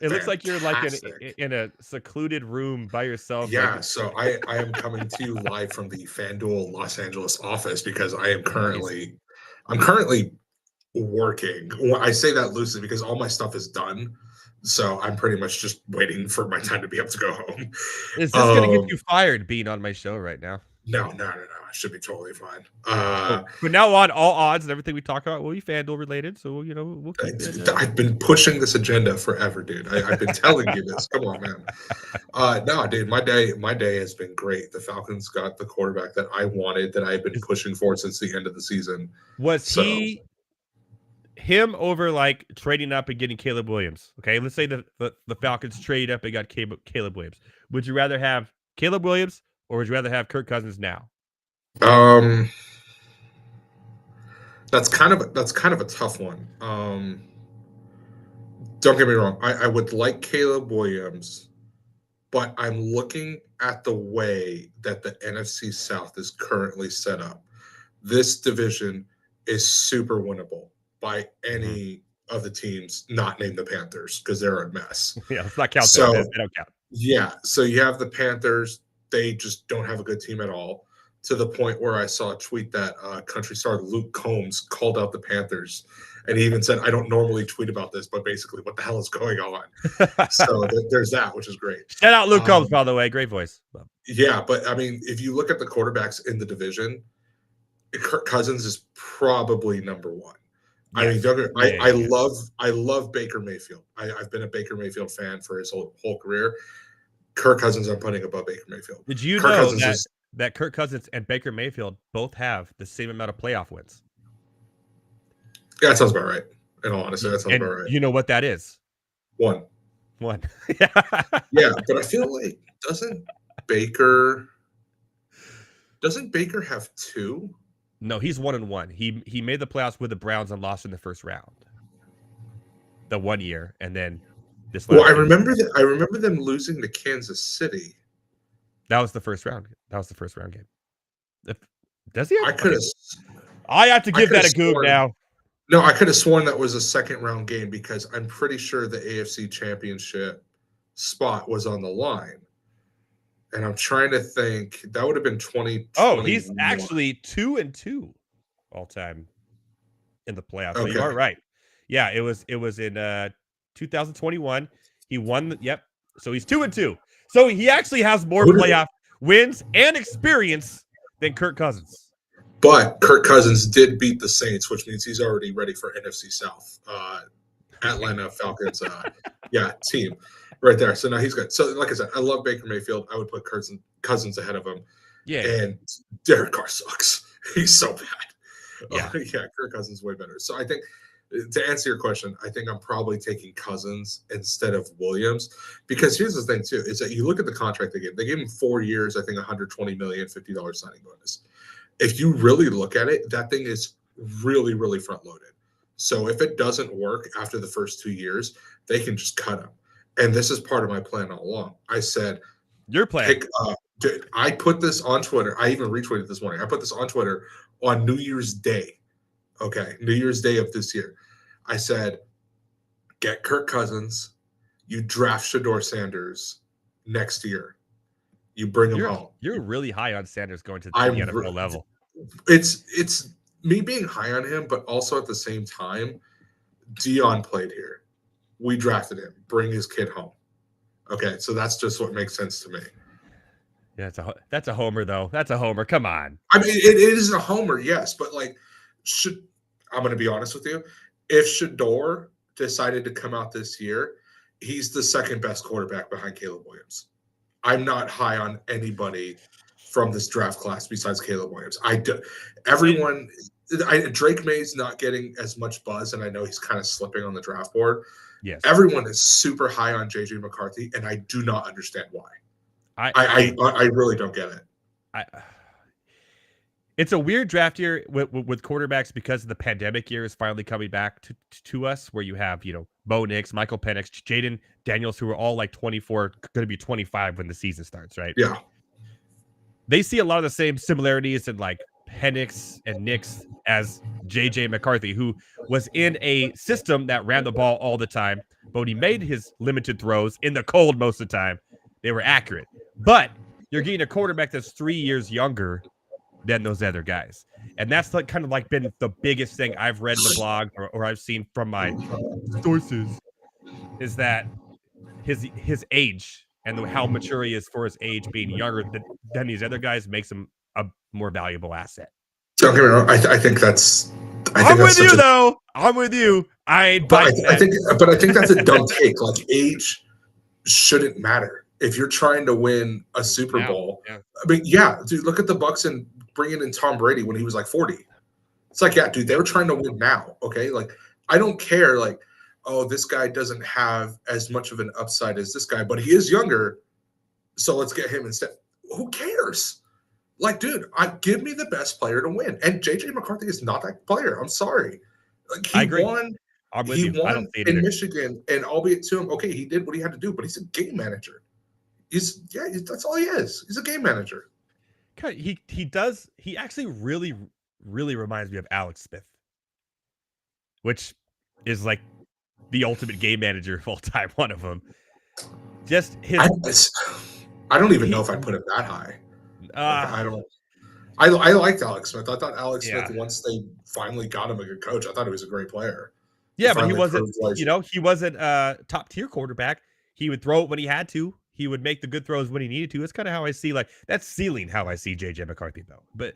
Speaker 1: It looks like you're like
Speaker 4: fantastic.
Speaker 1: in a secluded room by yourself.
Speaker 4: Yeah,
Speaker 1: Like,
Speaker 4: so I am coming to you live from the FanDuel Los Angeles office because I am
Speaker 1: nice.
Speaker 4: currently working. Well, I say that loosely because all my stuff is done. So I'm pretty much just waiting for my time to be able to go home.
Speaker 1: Is this going to get you
Speaker 4: Um,
Speaker 1: fired being on my show right now?
Speaker 4: no. I should be totally fine.
Speaker 1: So, but now on, all odds and everything we talk about will be FanDuel related. So, we'll keep it.
Speaker 4: I've been pushing this agenda forever, dude. I've been telling you this. Come on, man. No, dude, my day has been great. The Falcons got the quarterback that I wanted, that I've been pushing for since the end of the season.
Speaker 1: Was
Speaker 4: So
Speaker 1: him over like trading up and getting Caleb Williams? Okay, let's say the Falcons trade up and got Caleb Williams. Would you rather have Caleb Williams or would you rather have Kirk Cousins now?
Speaker 4: that's kind of a tough one. Don't get me wrong. I would like Caleb Williams, but I'm looking at the way that the NFC South is currently set up. This division is super winnable by any of the teams not named the Panthers because they're a mess.
Speaker 1: Yeah, let's not count
Speaker 4: So
Speaker 1: them. They don't count.
Speaker 4: yeah, so you have the Panthers. They just don't have a good team at all. To the point where I saw a tweet that country star Luke Combs called out the Panthers, and he even said, "I don't normally tweet about this, but basically, what the hell is going on?" So there's that, which is great.
Speaker 1: Shout out Luke Combs, by the way. Great voice.
Speaker 4: Yeah, but I mean, if you look at the quarterbacks in the division, Kirk Cousins is probably number one.
Speaker 1: Yes.
Speaker 4: I mean, I love Baker Mayfield. I've been a Baker Mayfield fan for his whole career. Kirk Cousins, I'm putting above Baker Mayfield.
Speaker 1: Did you
Speaker 4: Kirk
Speaker 1: know
Speaker 4: Cousins
Speaker 1: that Kirk Cousins and Baker Mayfield both have the same amount of playoff wins?
Speaker 4: Yeah, that sounds about right. In all honesty, that sounds
Speaker 1: And
Speaker 4: about right.
Speaker 1: you know what that is?
Speaker 4: One. Yeah, but I feel like doesn't Baker have two?
Speaker 1: No, he's 1-1. He made the playoffs with the Browns and lost in the first round. The 1 year, and then this.
Speaker 4: Well, I remember them losing to Kansas City.
Speaker 1: That was the first round. That was the first round game. Does he?
Speaker 4: I
Speaker 1: have to give that a goof now.
Speaker 4: No, I could have sworn that was a second round game because I'm pretty sure the AFC Championship spot was on the line. And I'm trying to think. That would have been 2020.
Speaker 1: Oh, he's actually 2-2 all time in the playoffs. So you are right. Yeah, it was in 2021. He won. Yep. So he's 2-2. So he actually has more playoff wins and experience than Kirk Cousins.
Speaker 4: But Kirk Cousins did beat the Saints, which means he's already ready for NFC South. Atlanta Falcons, team right there. So now he's good. So like I said, I love Baker Mayfield. I would put Cousins ahead of him.
Speaker 1: Yeah.
Speaker 4: And Derek Carr sucks. He's so bad.
Speaker 1: Yeah.
Speaker 4: Kirk Cousins is way better. So I think to answer your question, I think I'm probably taking Cousins instead of Williams because here's the thing too, is that you look at the contract they gave. They gave him 4 years, I think $120 million, $50 signing bonus. If you really look at it, that thing is really, really front loaded. So if it doesn't work after the first 2 years, they can just cut him. And this is part of my plan all along. I said,
Speaker 1: your plan.
Speaker 4: I put this on Twitter. I even retweeted this morning. I put this on Twitter on New Year's Day. Okay, New Year's Day of this year. I said, get Kirk Cousins. You draft Shedeur Sanders next year. You bring him home.
Speaker 1: You're really high on Sanders going to the NFL level.
Speaker 4: It's me being high on him, but also at the same time, Dion played here. We drafted him. Bring his kid home. Okay, so that's just what makes sense to me.
Speaker 1: Yeah, that's a homer though. That's a homer. Come on.
Speaker 4: I mean, it is a homer, yes, but like, I'm going to be honest with you. If Shedeur decided to come out this year, he's the second best quarterback behind Caleb Williams. I'm not high on anybody from this draft class besides Caleb Williams. Drake May's not getting as much buzz, and I know he's kind of slipping on the draft board.
Speaker 1: Yes.
Speaker 4: Everyone is super high on JJ McCarthy, and I do not understand why. I really don't get it.
Speaker 1: It's a weird draft year with quarterbacks because the pandemic year is finally coming back to us, where you have, Bo Nix, Michael Penix, Jaden Daniels, who are all like 24, going to be 25 when the season starts, right?
Speaker 4: Yeah.
Speaker 1: They see a lot of the same similarities in like Penix and Nix as JJ McCarthy, who was in a system that ran the ball all the time, but when he made his limited throws in the cold most of the time, they were accurate. But you're getting a quarterback that's 3 years younger than those other guys. And that's like kind of like been the biggest thing I've read in the blog or I've seen from my sources is that his age and how mature he is for his age being younger than these other guys makes him a more valuable asset.
Speaker 4: Don't get me wrong. I think that's.
Speaker 1: I'm with you, though. I'm with you. I ain't biting that.
Speaker 4: I think that's a dumb take. Like, age shouldn't matter if you're trying to win a Super Bowl.
Speaker 1: Yeah.
Speaker 4: I mean, yeah, dude. Look at the Bucks and bringing in Tom Brady when he was like 40. It's like, yeah, dude, they were trying to win now. Okay, like I don't care. Like, oh, this guy doesn't have as much of an upside as this guy, but he is younger, so let's get him instead. Who cares? Like, dude, give me the best player to win. And JJ McCarthy is not that player. I'm sorry. Like,
Speaker 1: I agree.
Speaker 4: Won.
Speaker 1: I'm with
Speaker 4: he
Speaker 1: you. I don't
Speaker 4: won
Speaker 1: see it
Speaker 4: in
Speaker 1: either.
Speaker 4: Michigan, and albeit to him, okay, he did what he had to do, but he's a game manager. That's all he is. He's a game manager.
Speaker 1: He actually really, really reminds me of Alex Smith, which is like the ultimate game manager of all time. One of them. Just his.
Speaker 4: I don't even know if I put him that high. I don't. I liked Alex Smith. I thought Alex Smith, once they finally got him a good coach, I thought he was a great player.
Speaker 1: Yeah, but he wasn't. He wasn't a top tier quarterback. He would throw it when he had to. He would make the good throws when he needed to. That's kind of how I see, like, that's ceiling how I see JJ McCarthy, though. But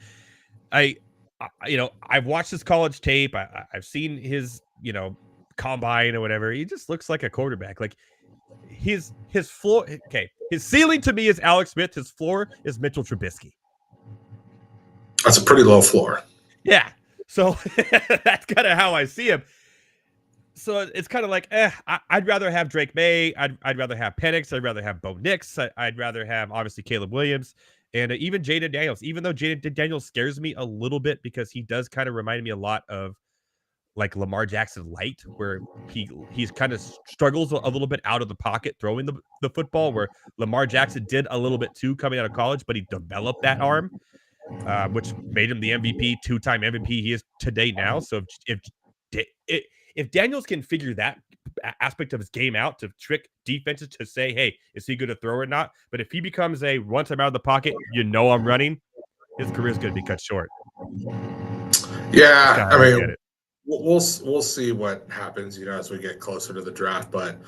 Speaker 1: I've watched his college tape. I've seen his, combine or whatever. He just looks like a quarterback. Like his floor. Okay, his ceiling to me is Alex Smith. His floor is Mitchell Trubisky.
Speaker 4: That's a pretty low floor.
Speaker 1: Yeah. So that's kind of how I see him. So it's kind of like, I'd rather have Drake May. I'd rather have Penix. I'd rather have Bo Nix. I'd rather have, obviously, Caleb Williams and even Jaden Daniels, even though Jaden Daniels scares me a little bit because he does kind of remind me a lot of like Lamar Jackson light, where he's kind of struggles a little bit out of the pocket throwing the football, where Lamar Jackson did a little bit too coming out of college, but he developed that arm, which made him the MVP, 2-time MVP he is today now. So if Daniels can figure that aspect of his game out to trick defenses to say, hey, is he good to throw or not? But if he becomes a once I'm out of the pocket, I'm running, his career is going to be cut short.
Speaker 4: Yeah, I mean, we'll see what happens, as we get closer to the draft. But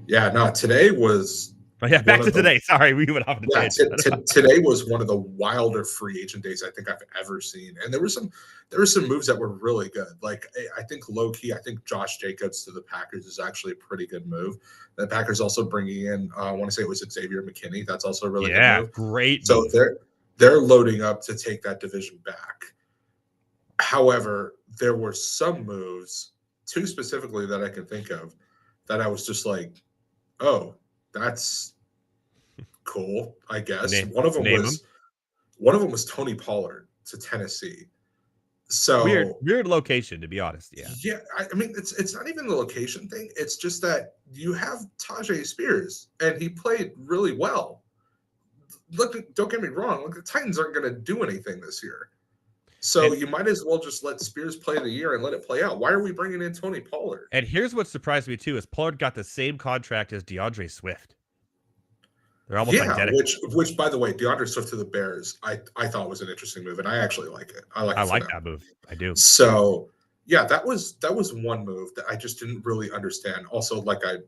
Speaker 4: yeah, no, today was.
Speaker 1: Back to today. Sorry, we went off the tangent.
Speaker 4: Today was one of the wilder free agent days I think I've ever seen, and there were some moves that were really good. Like I think low key, I think Josh Jacobs to the Packers is actually a pretty good move. The Packers also bringing in, I want to say it was Xavier McKinney. That's also a really good move.
Speaker 1: Great.
Speaker 4: So they're loading up to take that division back. However, there were some moves, two specifically that I can think of, that I was just like, oh, that's cool, I guess. One of them was Tony Pollard to Tennessee. So
Speaker 1: weird location, to be honest.
Speaker 4: Yeah. I mean, it's not even the location thing. It's just that you have Tajay Spears, and he played really well. Look, don't get me wrong. Look, the Titans aren't going to do anything this year. So you might as well just let Spears play the year and let it play out. Why are we bringing in Tony Pollard?
Speaker 1: And here's what surprised me too: is Pollard got the same contract as DeAndre Swift. They're almost identical.
Speaker 4: Which, by the way, DeAndre Swift to the Bears, I thought was an interesting move, and I actually like it. I like
Speaker 1: that move. I do.
Speaker 4: So yeah, that was one move that I just didn't really understand. Also, like I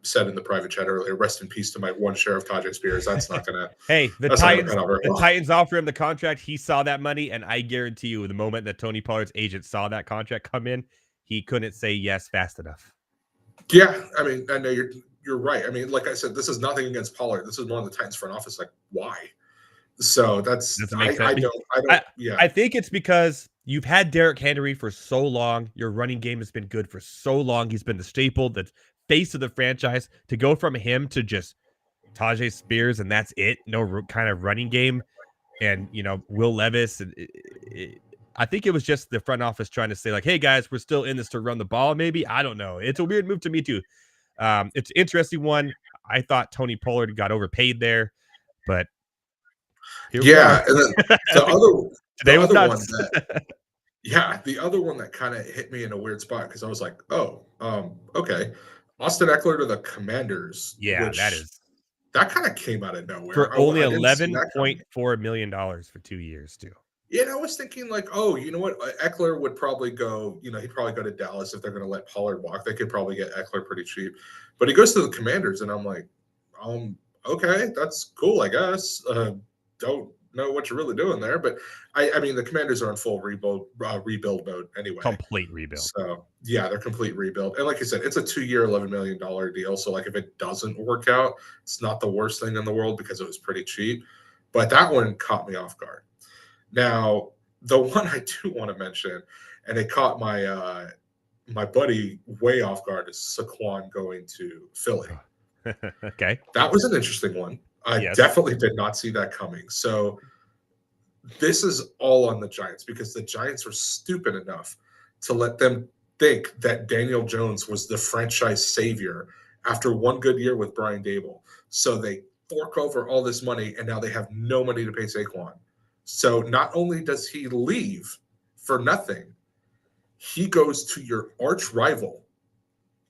Speaker 4: said in the private chat earlier, rest in peace to my one share of Tajay Spears. That's not gonna.
Speaker 1: Hey, the Titans offer him the contract. He saw that money, and I guarantee you, the moment that Tony Pollard's agent saw that contract come in, he couldn't say yes fast enough.
Speaker 4: Yeah, I mean, I know you're right. I mean, like I said, this is nothing against Pollard. This is one of the Titans front office. Like, why? So that's
Speaker 1: I think it's because you've had Derrick Henry for so long. Your running game has been good for so long. He's been the staple, the face of the franchise. To go from him to just Tajay Spears and that's it. No kind of running game, and Will Levis. And I think it was just the front office trying to say like, "Hey guys, we're still in this to run the ball." Maybe, I don't know. It's a weird move to me too. It's an interesting one. I thought Tony Pollard got overpaid there, but
Speaker 4: and then
Speaker 1: Today was
Speaker 4: other one
Speaker 1: nuts.
Speaker 4: that, yeah, the other one that kind of hit me in a weird spot because I was like, oh, okay, Austin Eckler to the Commanders,
Speaker 1: Yeah,
Speaker 4: which that kind of came out of nowhere.
Speaker 1: for only
Speaker 4: I didn't see that coming.
Speaker 1: $11.4 million for 2 years too.
Speaker 4: Yeah, and I was thinking like, oh, you know what? Eckler would probably go, he'd probably go to Dallas if they're going to let Pollard walk. They could probably get Eckler pretty cheap. But he goes to the Commanders, and I'm like, okay, that's cool, I guess. Don't know what you're really doing there. But, I mean, the Commanders are in full rebuild mode anyway.
Speaker 1: Complete rebuild.
Speaker 4: So, yeah, they're complete rebuild. And like I said, it's a 2-year, $11 million deal. So, like, if it doesn't work out, it's not the worst thing in the world because it was pretty cheap. But that one caught me off guard. Now, the one I do want to mention, and it caught my my buddy way off guard, is Saquon going to Philly.
Speaker 1: Okay.
Speaker 4: That was an interesting one. I definitely did not see that coming. So this is all on the Giants because the Giants were stupid enough to let them think that Daniel Jones was the franchise savior after one good year with Brian Dable. So they fork over all this money, and now they have no money to pay Saquon. So not only does he leave for nothing, he goes to your arch rival.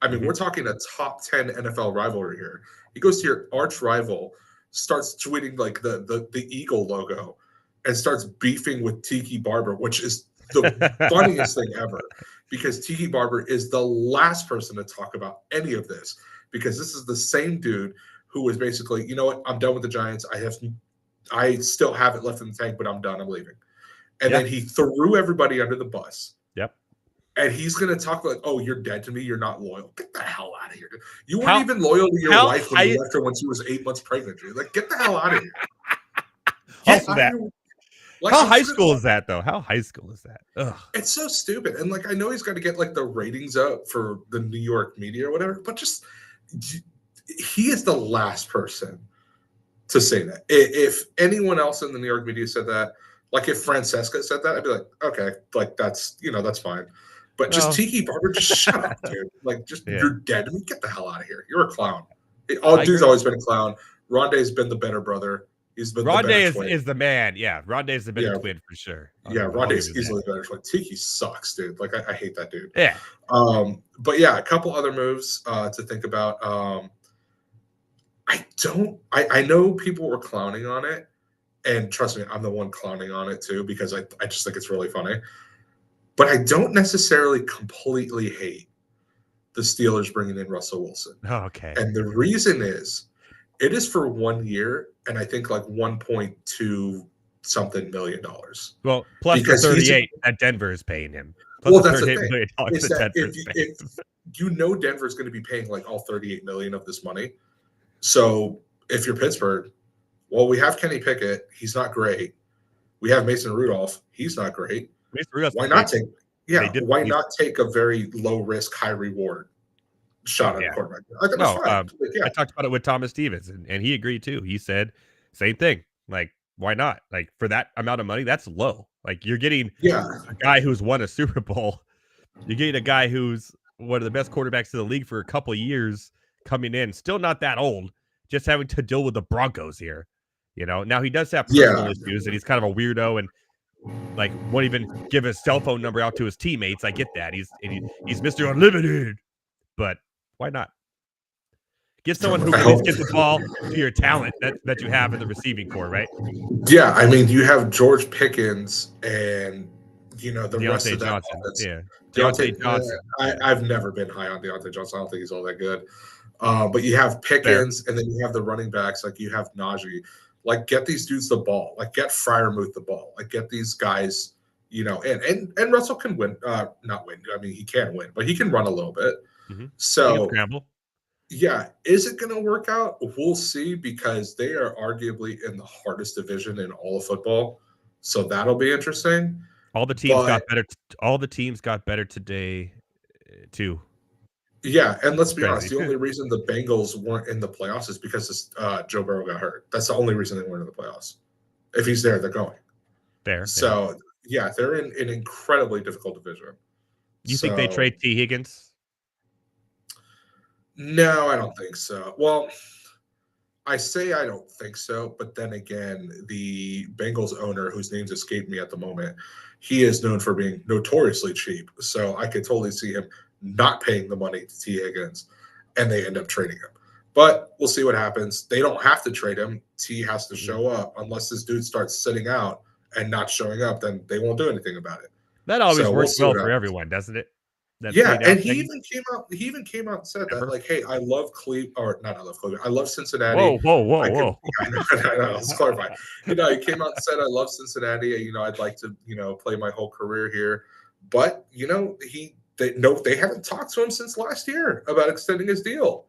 Speaker 4: I mean, we're talking a top 10 NFL rivalry here. He goes to your arch rival, starts tweeting like the Eagle logo, and starts beefing with Tiki Barber, which is the funniest thing ever, because Tiki Barber is the last person to talk about any of this, because this is the same dude who was basically, you know what, I'm done with the Giants. I still have it left in the tank, but I'm done. I'm leaving. And then he threw everybody under the bus.
Speaker 1: Yep.
Speaker 4: And he's going to talk like, oh, you're dead to me. You're not loyal. Get the hell out of here. Dude. You weren't even loyal to your wife when you left her when she was 8 months pregnant. Dude. Like, get the hell out of here.
Speaker 1: Also that. Like, how high school is that, though? How high school is that? Ugh.
Speaker 4: It's so stupid. And, like, I know he's got to get, like, the ratings up for the New York media or whatever, but just he is the last person to say that. If anyone else in the New York media said that, like if Francesca said that, I'd be like, okay, like that's fine. But just Tiki Barber, just shut up, dude. Like, you're dead to me. Get the hell out of here. You're a clown. Dude's always been a clown. Rondé's been the better brother. He's been
Speaker 1: Rondé is the man. Yeah, Rondé's the better twin for sure.
Speaker 4: Rondé's easily the better twin. Tiki sucks, dude. Like I hate that dude.
Speaker 1: Yeah.
Speaker 4: But yeah, a couple other moves to think about. I know people were clowning on it, and trust me, I'm the one clowning on it too, because I just think it's really funny. But I don't necessarily completely hate the Steelers bringing in Russell Wilson.
Speaker 1: Oh, okay.
Speaker 4: And the reason is, it is for 1 year, and I think like $1.2 something million.
Speaker 1: Well, plus the 38 that Denver is paying him. Plus
Speaker 4: Well, that's the thing.
Speaker 1: Is that
Speaker 4: if you know Denver's going to be paying like all $38 million of this money. So if you're Pittsburgh, well, we have Kenny Pickett. He's not great. We have Mason Rudolph. He's not great. Why not take? Yeah, why not take a very low risk, high reward shot at the quarterback?
Speaker 1: I talked about it with Thomas Stevens, and he agreed too. He said same thing. Like, why not? Like, for that amount of money, that's low. Like, you're getting a guy who's won a Super Bowl. You're getting a guy who's one of the best quarterbacks in the league for a couple of years coming in, still not that old, just having to deal with the Broncos here. You know, now he does have personal issues, and he's kind of a weirdo, and like won't even give his cell phone number out to his teammates. I get that. He's Mr. Unlimited, but why not? Get someone who can get the ball to your talent that you have in the receiving core, right?
Speaker 4: Yeah, I mean, you have George Pickens and the
Speaker 1: Deontay
Speaker 4: rest of that
Speaker 1: Johnson.
Speaker 4: offense.
Speaker 1: Yeah,
Speaker 4: Deontay Johnson. I've never been high on Deontay Johnson. I don't think he's all that good. But you have Pickens, and then you have the running backs, like you have Najee. Like, get these dudes the ball. Like, get Freiermuth the ball. Like, get these guys, and Russell can win. Not win. I mean, he can win, but he can run a little bit.
Speaker 1: Mm-hmm.
Speaker 4: So, yeah, is it going to work out? We'll see, because they are arguably in the hardest division in all of football. So that'll be interesting.
Speaker 1: All the teams got better. All the teams got better today, too.
Speaker 4: Yeah, and let's be honest, the only reason the Bengals weren't in the playoffs is because Joe Burrow got hurt. That's the only reason they weren't in the playoffs. If he's there, they're going.
Speaker 1: Fair.
Speaker 4: So, yeah, they're in an incredibly difficult division.
Speaker 1: You think they trade T. Higgins?
Speaker 4: No, I don't think so. Well, I say I don't think so, but then again, the Bengals owner, whose name's escaped me at the moment, he is known for being notoriously cheap. So I could totally see him not paying the money to T. Higgins, and they end up trading him. But we'll see what happens. They don't have to trade him. T has to show up. Unless this dude starts sitting out and not showing up, then they won't do anything about it.
Speaker 1: That always
Speaker 4: So we'll
Speaker 1: works
Speaker 4: see
Speaker 1: well
Speaker 4: what
Speaker 1: for
Speaker 4: happens.
Speaker 1: everyone, doesn't it? That
Speaker 4: Yeah,
Speaker 1: sit out
Speaker 4: and he
Speaker 1: thing.
Speaker 4: even came out and said that,
Speaker 1: Remember?
Speaker 4: like, hey, I love Cleveland, or not I love Cleveland. I love Cincinnati.
Speaker 1: Whoa, whoa, whoa,
Speaker 4: I could,
Speaker 1: whoa.
Speaker 4: I know, let's clarify. He came out and said, I love Cincinnati. I'd like to, play my whole career here. But, they haven't talked to him since last year about extending his deal.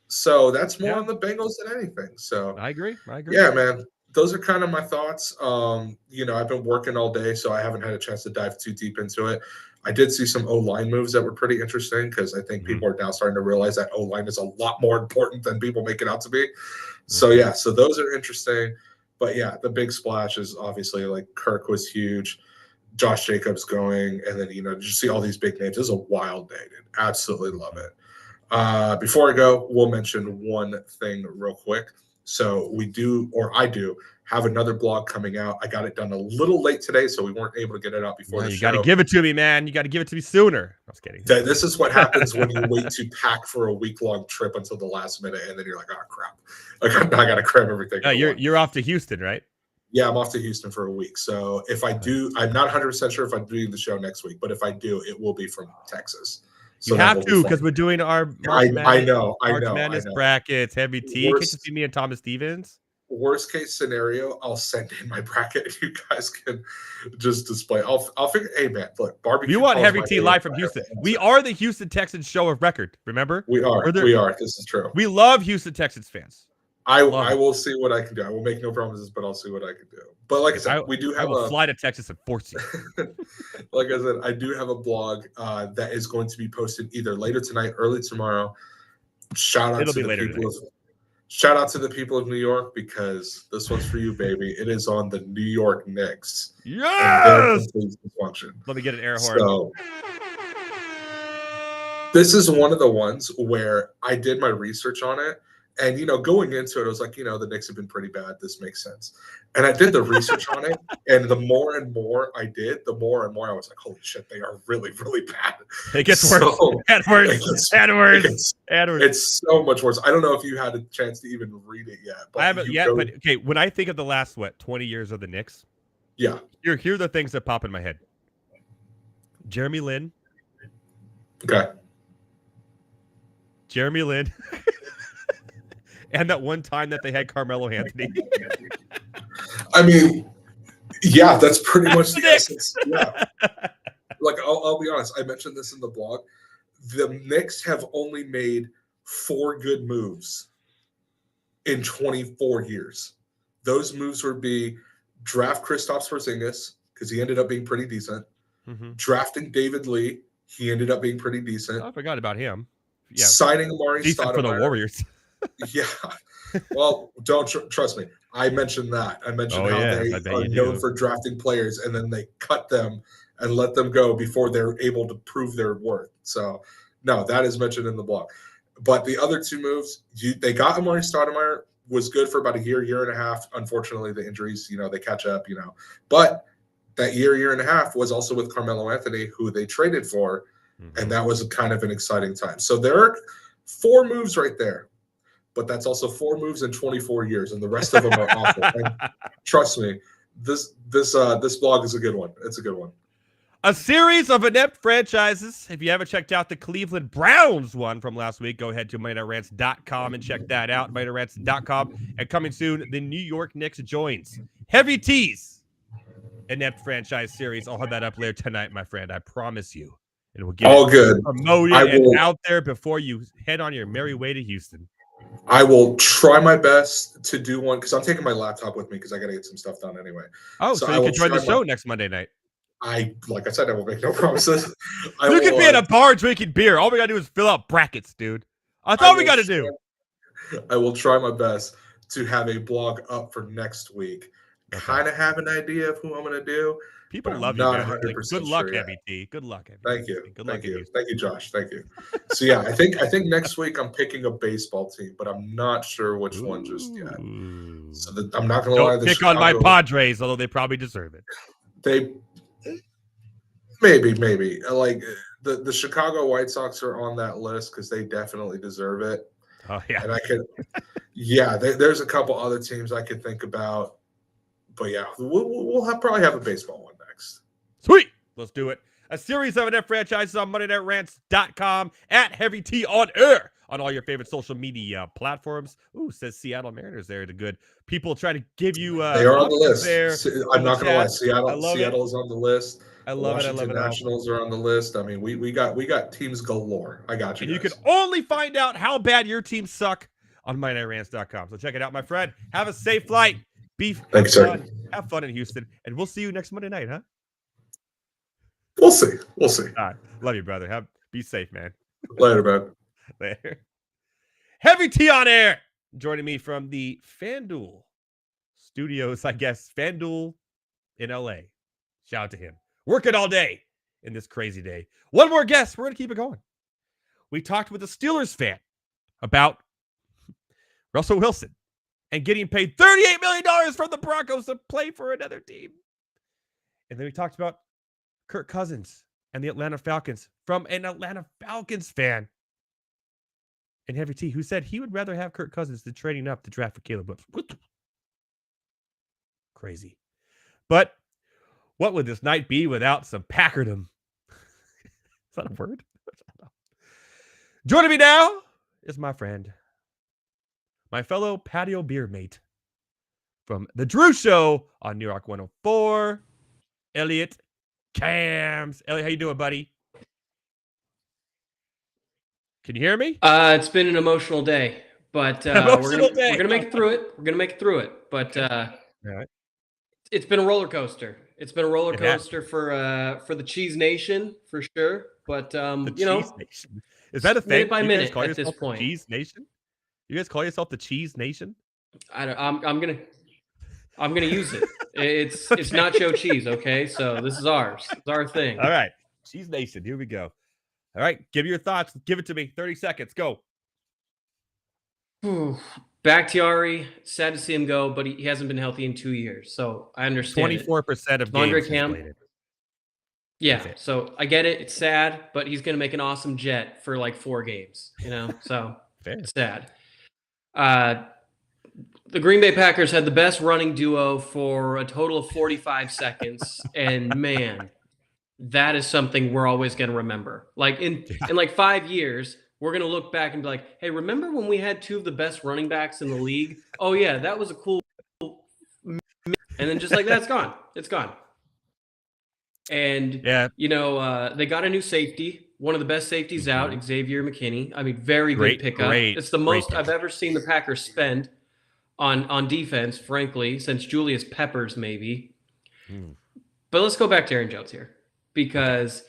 Speaker 4: So that's more
Speaker 1: Yeah.
Speaker 4: on the Bengals than anything. So
Speaker 1: I agree.
Speaker 4: yeah, man. Those are kind of my thoughts. I've been working all day, so I haven't had a chance to dive too deep into it. I did see some O-line moves that were pretty interesting because I think people are now starting to realize that O-line is a lot more important than people make it out to be. So yeah, so those are interesting. But yeah, the big splash is obviously like Kirk was huge, Josh Jacobs going, and then just see all these big names. This is a wild day, dude. Absolutely love it. Before I go, we'll mention one thing real quick. So I do have another blog coming out. I got it done a little late today, so we weren't able to get it out before the
Speaker 1: You
Speaker 4: show.
Speaker 1: got to give it to me, man. You got to give it to me sooner. I was kidding.
Speaker 4: This is what happens when you wait to pack for a week-long trip until the last minute, and then you're like, oh, crap. Like, I got to cram everything.
Speaker 1: You're off to Houston, right?
Speaker 4: Yeah, I'm off to Houston for a week. So if I do, I'm not 100% sure if I'm doing the show next week, but if I do, it will be from Texas. So
Speaker 1: you have to, because we're doing our March Madness brackets, heavy T. Can't you see me and Thomas Stevens?
Speaker 4: Worst case scenario, I'll send in my bracket. You guys can just display. I'll figure. Hey man, look, barbecue.
Speaker 1: We want heavy T live from Houston. We are the Houston Texans show of record. Remember?
Speaker 4: We are. This is true.
Speaker 1: We love Houston Texans fans.
Speaker 4: I will see what I can do. I will make no promises, but I'll see what I can do. But like I said, we do have.
Speaker 1: I will fly to Texas and force you.
Speaker 4: Like I said, I do have a blog that is going to be posted either later tonight, early tomorrow. Shout out to the people of New York, because this one's for you, baby. It is on the New York Knicks.
Speaker 1: Yes. Let me get an air horn.
Speaker 4: So, this is one of the ones where I did my research on it. And, going into it, I was like, the Knicks have been pretty bad. This makes sense. And I did the research on it. And the more and more I did, the more and more I was like, holy shit, they are really, really bad.
Speaker 1: It gets worse. Edwards.
Speaker 4: It's so much worse. I don't know if you had a chance to even read it yet.
Speaker 1: I haven't yet. But, okay, when I think of the last, 20 years of the Knicks?
Speaker 4: Yeah.
Speaker 1: Here are the things that pop in my head. Jeremy Lin.
Speaker 4: Okay.
Speaker 1: Jeremy Lin. And that one time that they had Carmelo Anthony.
Speaker 4: I mean, yeah, that's pretty much the essence. Yeah. Like, I'll be honest. I mentioned this in the blog. The Knicks have only made 4 good moves in 24 years. Those moves would be draft Kristaps Porzingis, because he ended up being pretty decent. Drafting David Lee, he ended up being pretty decent.
Speaker 1: I forgot about him. Yeah.
Speaker 4: Signing Amari Stoudemire
Speaker 1: for the Warriors.
Speaker 4: Yeah. Well, don't trust me. I mentioned that. I mentioned how they are known for drafting players, and then they cut them and let them go before they're able to prove their worth. So, no, that is mentioned in the blog. But the other 2 moves, they got Amari Stoudemire, was good for about a year and a half. Unfortunately, the injuries, they catch up, But that year and a half was also with Carmelo Anthony, who they traded for, and that was kind of an exciting time. So there are 4 moves right there. But that's also 4 moves in 24 years, and the rest of them are awful. And trust me, this blog is a good one. It's a good one.
Speaker 1: A series of inept franchises. If you haven't checked out the Cleveland Browns one from last week, go ahead to MoneyNightRants.com and check that out. MoneyNightRants.com. And coming soon, the New York Knicks joins Heavy T's inept franchise series. I'll have that up later tonight, my friend. I promise you. And we'll get it promoted and out there before you head on your merry way to Houston.
Speaker 4: I will try my best to do one, because I'm taking my laptop with me because I got to get some stuff done anyway.
Speaker 1: Oh, so you can join the show next Monday night.
Speaker 4: Like I said, I will make no promises.
Speaker 1: You can be in a bar drinking beer. All we got to do is fill out brackets, dude. That's all we got to do.
Speaker 4: I will try my best to have a blog up for next week. Kind of have an idea of who I'm going to do.
Speaker 1: People
Speaker 4: I'm
Speaker 1: love you,
Speaker 4: not
Speaker 1: man. Like,
Speaker 4: 100%
Speaker 1: good luck,
Speaker 4: sure yet.
Speaker 1: Heavy T. Good luck, Heavy
Speaker 4: Thank
Speaker 1: T.
Speaker 4: you.
Speaker 1: Good luck
Speaker 4: Thank
Speaker 1: in
Speaker 4: you.
Speaker 1: Houston.
Speaker 4: Thank you, Josh. Thank you. So yeah, I think next week I'm picking a baseball team, but I'm not sure which one just yet.
Speaker 1: Ooh.
Speaker 4: So I'm not gonna lie,
Speaker 1: Don't
Speaker 4: the
Speaker 1: pick on my
Speaker 4: Chicago,
Speaker 1: Padres, although they probably deserve it.
Speaker 4: they maybe like the Chicago White Sox are on that list because they definitely deserve it.
Speaker 1: Oh yeah.
Speaker 4: And I could, yeah, there's a couple other teams I could think about, but yeah, we'll probably have a baseball one next.
Speaker 1: Sweet. Let's do it. A series of NFL franchises on MondayNightRants.com at Heavy T on air on all your favorite social media platforms. Ooh, says Seattle Mariners there. The good people try to give you
Speaker 4: They are on the
Speaker 1: options
Speaker 4: list.
Speaker 1: there.
Speaker 4: I'm not gonna lie,
Speaker 1: I love it.
Speaker 4: Seattle is on the list.
Speaker 1: I
Speaker 4: The
Speaker 1: love it. I love
Speaker 4: Washington
Speaker 1: it.
Speaker 4: Nationals are on the list. I mean, we got teams galore. I got you
Speaker 1: And you can
Speaker 4: guys.
Speaker 1: only find out how bad your teams suck on MondayNightRants.com. So check it out, my friend. Have a safe flight.
Speaker 4: Thanks, sir.
Speaker 1: Have fun in Houston. And we'll see you next Monday night, huh?
Speaker 4: We'll see. We'll see.
Speaker 1: All right. Love you, brother. Be safe, man.
Speaker 4: Later, man.
Speaker 1: Later. Heavy T on air. Joining me from the FanDuel studios, I guess. FanDuel in LA. Shout out to him. Working all day in this crazy day. One more guest. We're going to keep it going. We talked with a Steelers fan about Russell Wilson and getting paid $38 million from the Broncos to play for another team. And then we talked about Kirk Cousins and the Atlanta Falcons from an Atlanta Falcons fan. And Heavy T, who said he would rather have Kirk Cousins than trading up to draft for Caleb Williams. Crazy. But what would this night be without some Packerdom? Is that a word? Joining me now is my friend, my fellow patio beer mate from The Drew Show on New York 104, Elliot Cams. Elliot, how you doing, buddy? Can you hear me?
Speaker 5: It's been an emotional day, but we're gonna make it through it. We're gonna make it through it. But
Speaker 1: All right.
Speaker 5: it's been a roller coaster. It's been a roller coaster for the Cheese Nation for sure. But
Speaker 1: The
Speaker 5: you know,
Speaker 1: Cheese Nation. Is that a thing?
Speaker 5: minute by
Speaker 1: You guys
Speaker 5: minute
Speaker 1: call
Speaker 5: at this
Speaker 1: yourself the
Speaker 5: point.
Speaker 1: Cheese Nation? You guys call yourself the Cheese Nation?
Speaker 5: I'm gonna use it. It's nacho cheese. Okay, so this is ours. It's our thing.
Speaker 1: All right, Cheese Nation. Here we go. All right, give your thoughts. Give it to me. 30 seconds. Go.
Speaker 5: Bakhtiari, sad to see him go, but he hasn't been healthy in 2 years. So I understand
Speaker 1: 24% of
Speaker 5: Andre
Speaker 1: games he's
Speaker 5: Cam.
Speaker 1: played it.
Speaker 5: Yeah, so I get it. It's sad, but he's going to make an awesome Jet for like 4 games, you know? So
Speaker 1: Fair.
Speaker 5: it's sad. The Green Bay Packers had the best running duo for a total of 45 seconds. And man, that is something we're always going to remember. Like in like 5 years, we're going to look back and be like, hey, remember when we had 2 of the best running backs in the league? Oh, yeah, that was a cool. And then just like that's gone. It's gone. And, you know, they got a new safety, one of the best safeties out, Xavier McKinney. I mean, very good pickup. It's the most I've ever seen the Packers spend on defense, frankly, since Julius Peppers, maybe. But let's go back to Aaron Jones here, because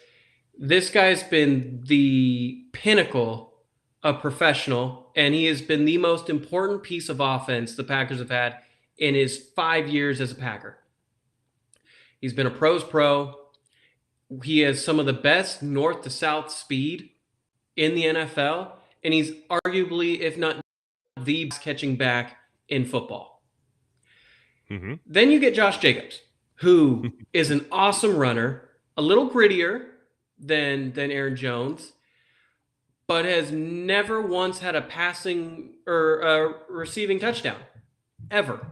Speaker 5: this guy's been the pinnacle of professional, and he has been the most important piece of offense the Packers have had in his 5 years as a Packer. He's been a pro's pro. He has some of the best north to south speed in the NFL, and he's arguably, if not the best catching back in football. Then you get Josh Jacobs, who is an awesome runner, a little grittier than Aaron Jones, but has never once had a passing or a receiving touchdown, ever.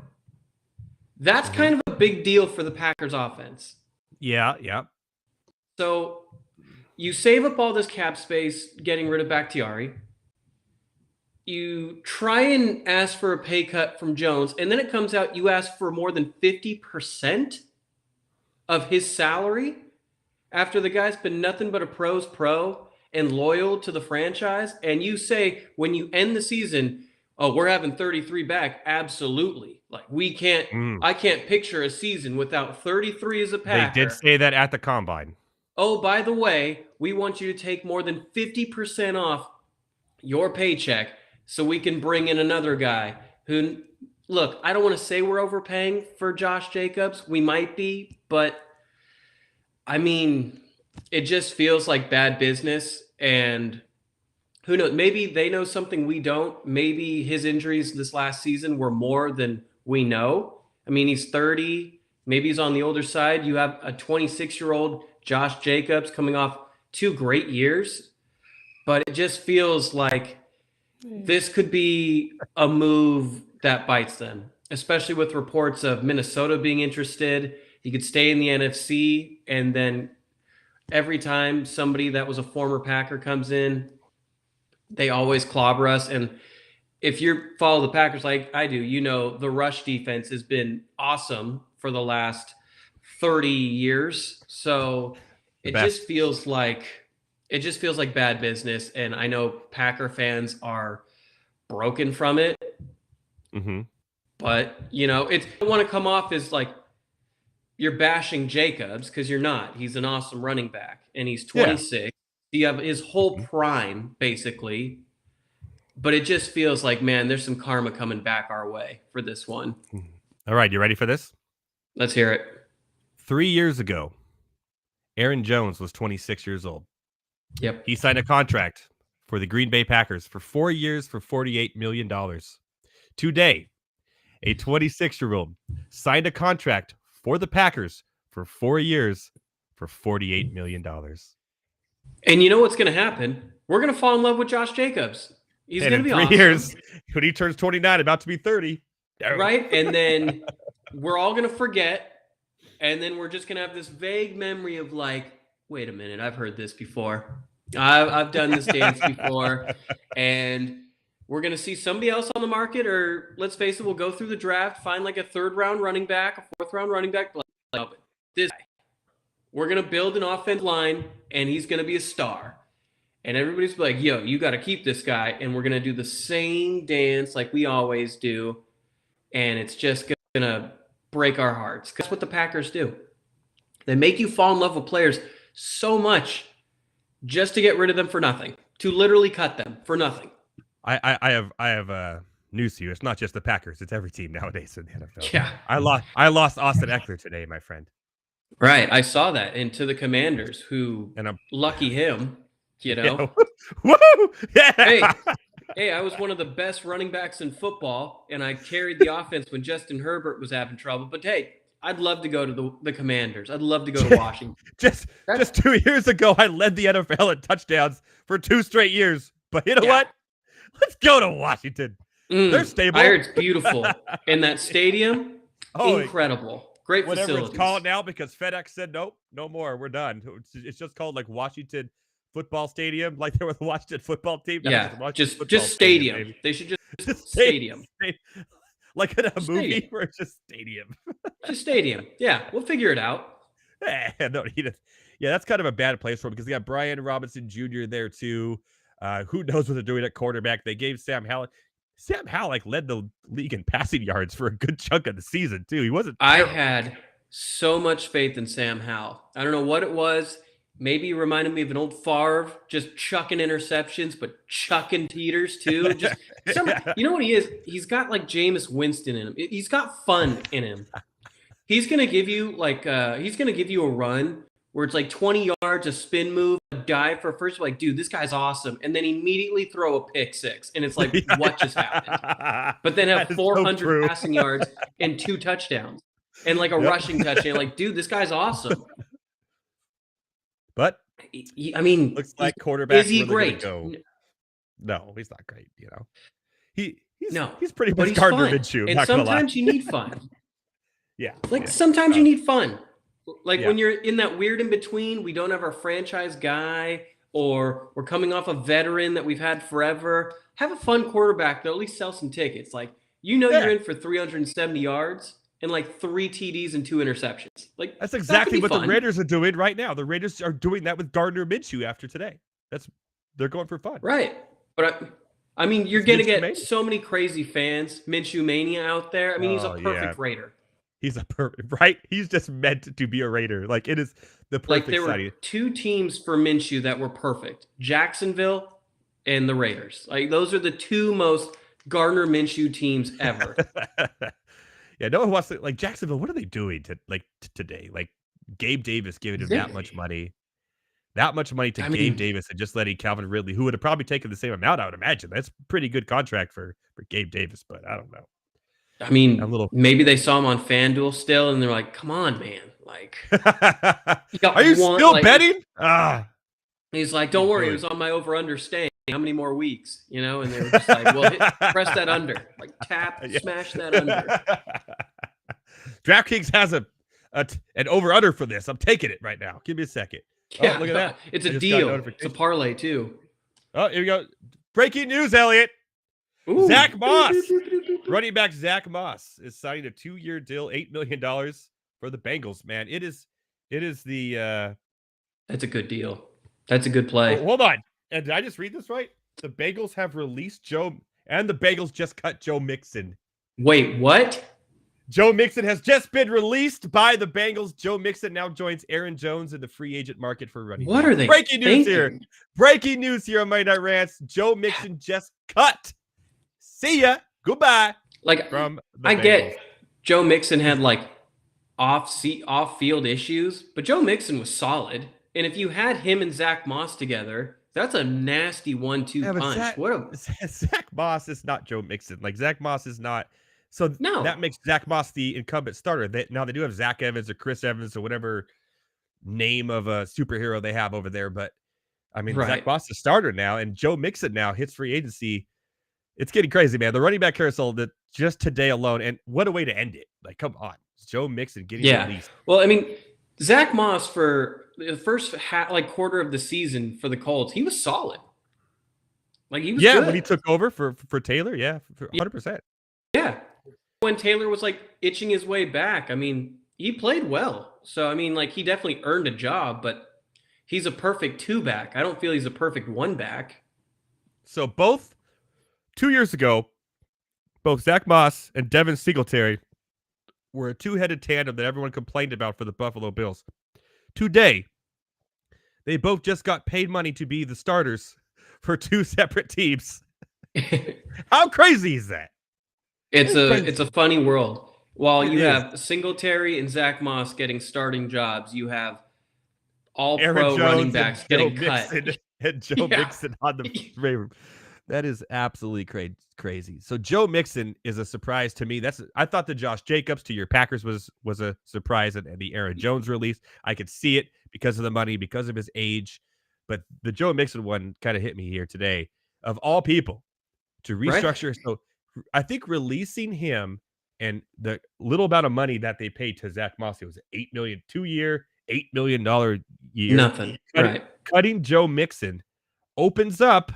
Speaker 5: That's kind of a big deal for the Packers offense.
Speaker 1: Yeah.
Speaker 5: So you save up all this cap space getting rid of Bakhtiari. You try and ask for a pay cut from Jones, and then it comes out you ask for more than 50% of his salary after the guy's been nothing but a pro's pro and loyal to the franchise. And you say when you end the season, oh, we're having 33 back. Absolutely. Like I can't picture a season without 33 as a Packer.
Speaker 1: They did say that at the Combine.
Speaker 5: Oh, by the way, we want you to take more than 50% off your paycheck so we can bring in another guy who, look, I don't want to say we're overpaying for Josh Jacobs. We might be, but I mean, it just feels like bad business, and who knows? Maybe they know something we don't. Maybe his injuries this last season were more than we know. I mean, he's 30. Maybe he's on the older side. You have a 26-year-old Josh Jacobs coming off 2 great years, but it just feels like this could be a move that bites them, especially with reports of Minnesota being interested. He could stay in the NFC, and then every time somebody that was a former Packer comes in, they always clobber us. And if you follow the Packers like I do, you know the rush defense has been awesome for the last 30 years. So it just feels like bad business. And I know Packer fans are broken from it.
Speaker 1: Mm-hmm.
Speaker 5: But, you know, it's I don't want to come off as like you're bashing Jacobs, because you're not. He's an awesome running back, and he's 26. Yeah. You have his whole prime, basically. But it just feels like, man, there's some karma coming back our way for this one.
Speaker 1: All right, you ready for this?
Speaker 5: Let's hear it.
Speaker 1: 3 years ago, Aaron Jones was 26 years old.
Speaker 5: Yep.
Speaker 1: He signed a contract for the Green Bay Packers for 4 years for $48 million. Today, a 26-year-old signed a contract for the Packers for 4 years for $48 million.
Speaker 5: And you know what's going to happen? We're going to fall in love with Josh Jacobs. He's going to be
Speaker 1: 3
Speaker 5: awesome.
Speaker 1: years, when he turns 29, about to be 30.
Speaker 5: Right? And then we're all going to forget. And then we're just going to have this vague memory of like, wait a minute, I've heard this before. I've done this dance before. And we're going to see somebody else on the market, or let's face it, we'll go through the draft, find like a 3rd-round running back, a 4th-round running back. Like, this guy. We're going to build an offensive line, and he's going to be a star. And everybody's like, yo, you got to keep this guy. And we're going to do the same dance like we always do. And it's just going to break our hearts. That's what the Packers do. They make you fall in love with players so much just to get rid of them for nothing, to literally cut them for nothing.
Speaker 1: I have news to you. It's not just the Packers. It's every team nowadays in the NFL.
Speaker 5: Yeah.
Speaker 1: I lost Austin Eckler today, my friend.
Speaker 5: Right. I saw that. And to the Commanders, who, lucky him, you know.
Speaker 1: Woo! Yeah.
Speaker 5: Hey, I was one of the best running backs in football, and I carried the offense when Justin Herbert was having trouble. But hey, I'd love to go to the Commanders. I'd love to go to Washington.
Speaker 1: just 2 years ago, I led the NFL in touchdowns for 2 straight years. But you know what? Let's go to Washington. They're stable.
Speaker 5: I heard it's beautiful. In that stadium, incredible. Great facilities.
Speaker 1: Whatever it's called now, because FedEx said, nope, no more. We're done. It's just called like Washington Football Stadium, like they were the Washington football team.
Speaker 5: Just stadium. They should just stadium.
Speaker 1: Like in a movie where it's just stadium.
Speaker 5: Just stadium. Yeah, we'll figure it out.
Speaker 1: No, that's kind of a bad place for him, because they got Brian Robinson Jr. there too. Who knows what they're doing at quarterback? They gave Sam Howell. Sam Howell led the league in passing yards for a good chunk of the season too. He wasn't terrible.
Speaker 5: I had so much faith in Sam Howell. I don't know what it was. Maybe he reminded me of an old Favre, just chucking interceptions, but chucking teeters too. You know what he is? He's got like Jameis Winston in him. He's got fun in him. He's gonna give you a run where it's like 20 yards, a spin move, a dive for a first. Like, dude, this guy's awesome, and then immediately throw a pick six, and it's like, what just happened? But then have 400 passing yards and 2 touchdowns, and like a rushing touchdown. Like, dude, this guy's awesome.
Speaker 1: But
Speaker 5: I mean,
Speaker 1: looks like quarterback.
Speaker 5: Is he great?
Speaker 1: No, he's not great. You know, he's pretty
Speaker 5: but
Speaker 1: much Gardner Minshew.
Speaker 5: And sometimes you need fun.
Speaker 1: Yeah,
Speaker 5: sometimes you need fun. Like when you're in that weird in between, we don't have our franchise guy, or we're coming off a veteran that we've had forever. Have a fun quarterback that'll at least sell some tickets. Like, you're in for 370 yards. And like 3 TDs and 2 interceptions. Like,
Speaker 1: that's exactly what the Raiders are doing right now. The Raiders are doing that with Gardner Minshew after today. They're going for fun.
Speaker 5: Right. But I mean, you're going to get so many crazy fans, Minshew mania out there. I mean, he's a perfect Raider.
Speaker 1: He's a perfect, right? He's just meant to be a Raider. Like, it is the perfect.
Speaker 5: Like, there were 2 teams for Minshew that were perfect: Jacksonville and the Raiders. Like, those are the 2 most Gardner Minshew teams ever.
Speaker 1: Yeah, no one wants to, like, Jacksonville. What are they doing today? Like, Gabe Davis giving him that much money. That much money to Gabe Davis and just letting Calvin Ridley, who would have probably taken the same amount, I would imagine. That's a pretty good contract for Gabe Davis, but I don't know.
Speaker 5: I mean, maybe they saw him on FanDuel still, and they're like, "Come on, man! Like,
Speaker 1: are you still betting?"
Speaker 5: He's like, "Don't worry, it was on my over/under staying. How many more weeks?" You know, and they were just like, "Well, press that under, like tap, smash that under."
Speaker 1: DraftKings has an over/under for this. I'm taking it right now. Give me a second.
Speaker 5: Yeah,
Speaker 1: look at that.
Speaker 5: It's a deal. It's a parlay too.
Speaker 1: Oh, here we go. Breaking news, Elliot. Ooh. Zach Moss, running back Zach Moss is signing a 2-year deal, $8 million for the Bengals. Man, it is the.
Speaker 5: That's a good deal. That's a good play.
Speaker 1: Oh, hold on. And did I just read this right? The Bengals have released Joe, and the Bengals just cut Joe Mixon.
Speaker 5: Wait, what?
Speaker 1: Joe Mixon has just been released by the Bengals. Joe Mixon now joins Aaron Jones in the free agent market for running.
Speaker 5: What are they?
Speaker 1: Breaking news here. Breaking news here on Monday Night Rants. Joe Mixon just cut. See ya. Goodbye.
Speaker 5: Like,
Speaker 1: from the
Speaker 5: I
Speaker 1: Bengals.
Speaker 5: get Joe Mixon had like off-field issues, but Joe Mixon was solid. And if you had him and Zach Moss together, that's a nasty 1-2 punch.
Speaker 1: Zach Moss is not Joe Mixon. Like, Zach Moss is not. So that makes Zach Moss the incumbent starter. Now they do have Zach Evans or Chris Evans or whatever name of a superhero they have over there. But I mean, Zach Moss is the starter now, and Joe Mixon now hits free agency. It's getting crazy, man. The running back carousel that just today alone, and what a way to end it. Like, come on. Joe Mixon getting released.
Speaker 5: Well, I mean, Zach Moss for the first quarter of the season for the Colts, he was solid. Like, he was good.
Speaker 1: When he took over for Taylor, 100%.
Speaker 5: Yeah. When Taylor was like itching his way back, I mean, he played well. So, I mean, like, he definitely earned a job, but he's a perfect 2-back. I don't feel he's a perfect 1-back.
Speaker 1: So 2 years ago, both Zach Moss and Devin Singletary were a two-headed tandem that everyone complained about for the Buffalo Bills. Today, they both just got paid money to be the starters for 2 separate teams. How crazy is that?
Speaker 5: It's a funny world. While you have Singletary and Zach Moss getting starting jobs, you have all-pro running backs getting cut.
Speaker 1: And Joe Mixon on the Ravens. That is absolutely crazy. So Joe Mixon is a surprise to me. I thought the Josh Jacobs to your Packers was a surprise, and the Aaron Jones release. I could see it because of the money, because of his age. But the Joe Mixon one kind of hit me here today. Of all people, to restructure. Right. So I think releasing him and the little amount of money that they paid to Zach Moss, it was $8 million 2-year, $8 million year.
Speaker 5: Nothing.
Speaker 1: Cutting Joe Mixon opens up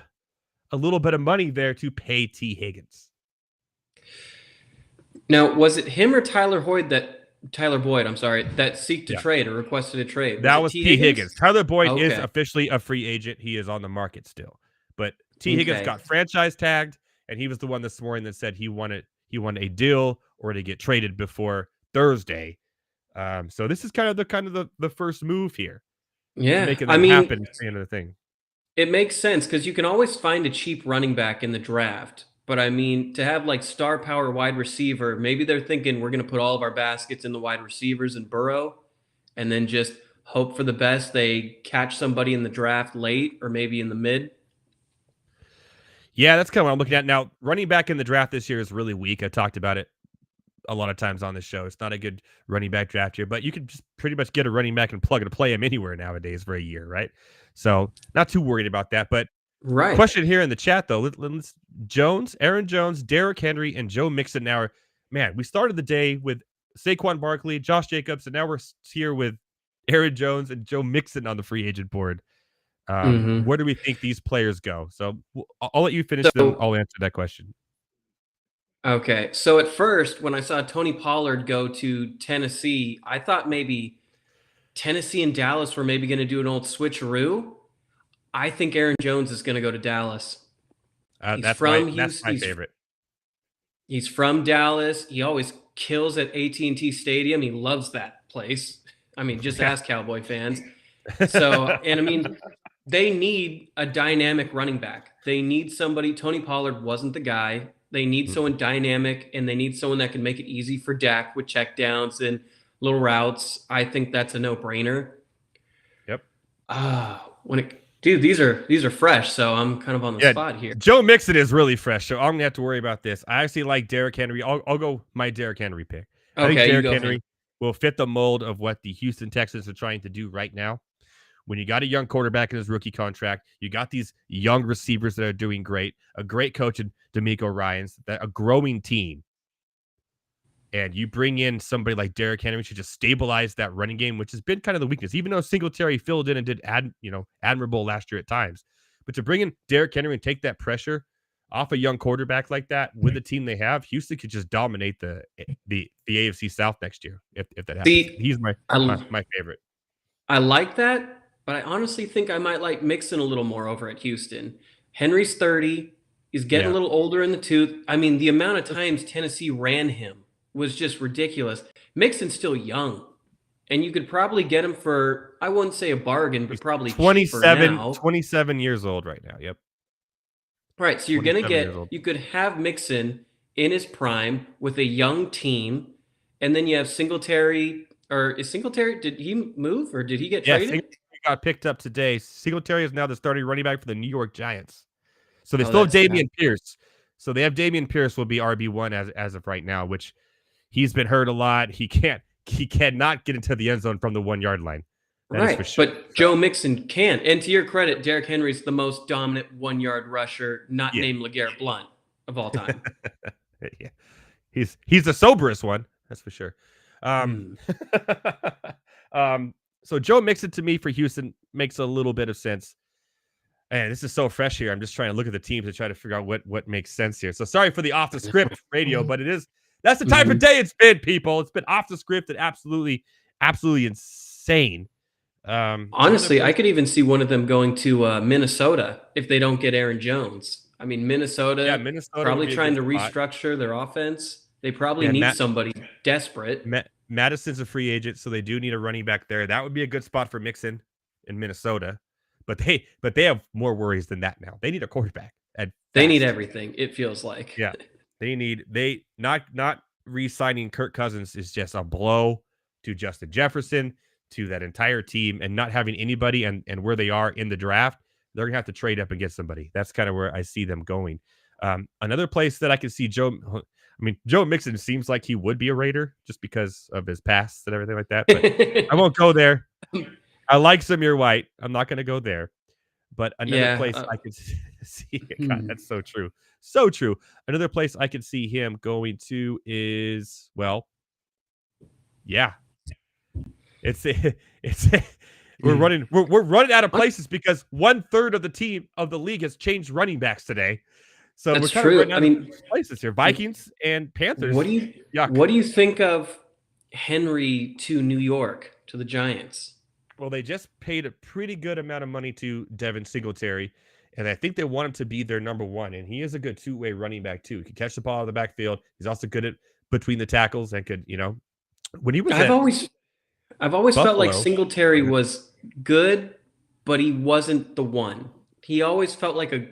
Speaker 1: a little bit of money there to pay T. Higgins.
Speaker 5: Now, was it him or Tyler Boyd that seeked to trade or requested a trade?
Speaker 1: That was T. Higgins. Tyler Boyd is officially a free agent. He is on the market still. But T. Higgins got franchise tagged, and he was the one this morning that said he wanted a deal or to get traded before Thursday. So this is kind of the first move here.
Speaker 5: Yeah,
Speaker 1: making that happen at the end of the thing.
Speaker 5: It makes sense because you can always find a cheap running back in the draft. But I mean, to have like star power wide receiver, maybe they're thinking we're going to put all of our baskets in the wide receivers and Burrow, and then just hope for the best. They catch somebody in the draft late or maybe in the mid.
Speaker 1: Yeah, that's kind of what I'm looking at now. Running back in the draft this year is really weak. I talked about it a lot of times on this show. It's not a good running back draft year, but you can just pretty much get a running back and plug and play him anywhere nowadays for a year, right? So not too worried about that. But question here in the chat, though. Aaron Jones, Derrick Henry, and Joe Mixon now we started the day with Saquon Barkley, Josh Jacobs, and now we're here with Aaron Jones and Joe Mixon on the free agent board. Where do we think these players go? So I'll let you finish, then I'll answer that question.
Speaker 5: Okay. So at first, when I saw Tony Pollard go to Tennessee, I thought maybe Tennessee and Dallas were maybe going to do an old switcheroo. I think Aaron Jones is going to go to Dallas.
Speaker 1: That's my favorite.
Speaker 5: He's from Dallas. He always kills at AT&T Stadium. He loves that place. I mean, just ask Cowboy fans. So, and I mean, they need a dynamic running back. They need somebody. Tony Pollard wasn't the guy. They need someone dynamic, and they need someone that can make it easy for Dak with checkdowns and little routes. I think that's a no-brainer.
Speaker 1: Yep.
Speaker 5: Dude, these are fresh, so I'm kind of on the spot here.
Speaker 1: Joe Mixon is really fresh, so I'm gonna have to worry about this. I actually like Derrick Henry. I'll go my Derrick Henry pick. I think Derrick Henry will fit the mold of what the Houston Texans are trying to do right now. When you got a young quarterback in his rookie contract, you got these young receivers that are doing great, a great coach in D'Amico Ryans, a growing team, and you bring in somebody like Derrick Henry to just stabilize that running game, which has been kind of the weakness, even though Singletary filled in and did admirable last year at times. But to bring in Derrick Henry and take that pressure off a young quarterback like that with the team they have, Houston could just dominate the AFC South next year if that happens. He's my favorite.
Speaker 5: I like that. But I honestly think I might like Mixon a little more over at Houston. Henry's 30. He's getting a little older in the tooth. I mean, the amount of times Tennessee ran him was just ridiculous. Mixon's still young. And you could probably get him for, I wouldn't say a bargain, but probably
Speaker 1: 27 years old right now. Yep.
Speaker 5: Right. So you're going to get, you could have Mixon in his prime with a young team. And then you have Singletary, or is Singletary, did he move or did he get traded?
Speaker 1: Singletary got picked up today. Singletary is now the starting running back for the New York Giants. So they still have Dameon Pierce. So they have Dameon Pierce will be RB1 as of right now, which he's been hurt a lot. He cannot get into the end zone from the 1 yard line. That is for sure.
Speaker 5: But Joe Mixon can. And to your credit, Derrick Henry's the most dominant 1 yard rusher, not named LeGarrette Blount of all time.
Speaker 1: Yeah. He's the soberest one, that's for sure. So Joe Mixon to me for Houston makes a little bit of sense. And this is so fresh here. I'm just trying to look at the teams and try to figure out what makes sense here. So sorry for the off the script radio, but that's the type of day it's been, people. It's been off the script and absolutely insane.
Speaker 5: Honestly, I could even see one of them going to Minnesota if they don't get Aaron Jones. I mean, Minnesota probably trying to restructure their offense. They probably need somebody desperate.
Speaker 1: Madison's a free agent, so they do need a running back there. That would be a good spot for Mixon in Minnesota. But they have more worries than that now. They need a quarterback.
Speaker 5: They need everything, it feels like.
Speaker 1: Yeah. They not re-signing Kirk Cousins is just a blow to Justin Jefferson, to that entire team, and not having anybody and where they are in the draft. They're gonna have to trade up and get somebody. That's kind of where I see them going. Another place that I can see Joe Mixon seems like he would be a Raider just because of his past and everything like that. But I won't go there. I like Samir White. I'm not going to go there. But another place I could see. God, that's so true. So true. Another place I could see him going to is, well, yeah. We're running out of places because 1/3 of the team of the league has changed running backs today. So
Speaker 5: that's
Speaker 1: we're
Speaker 5: true.
Speaker 1: Running out of places here. Vikings and Panthers.
Speaker 5: What do you think of Henry to New York, to the Giants?
Speaker 1: Well, they just paid a pretty good amount of money to Devin Singletary, and I think they want him to be their number one. And he is a good two-way running back too. He can catch the ball out of the backfield. He's also good at between the tackles and could, when he was.
Speaker 5: I've always felt like Singletary was good, but he wasn't the one. He always felt like a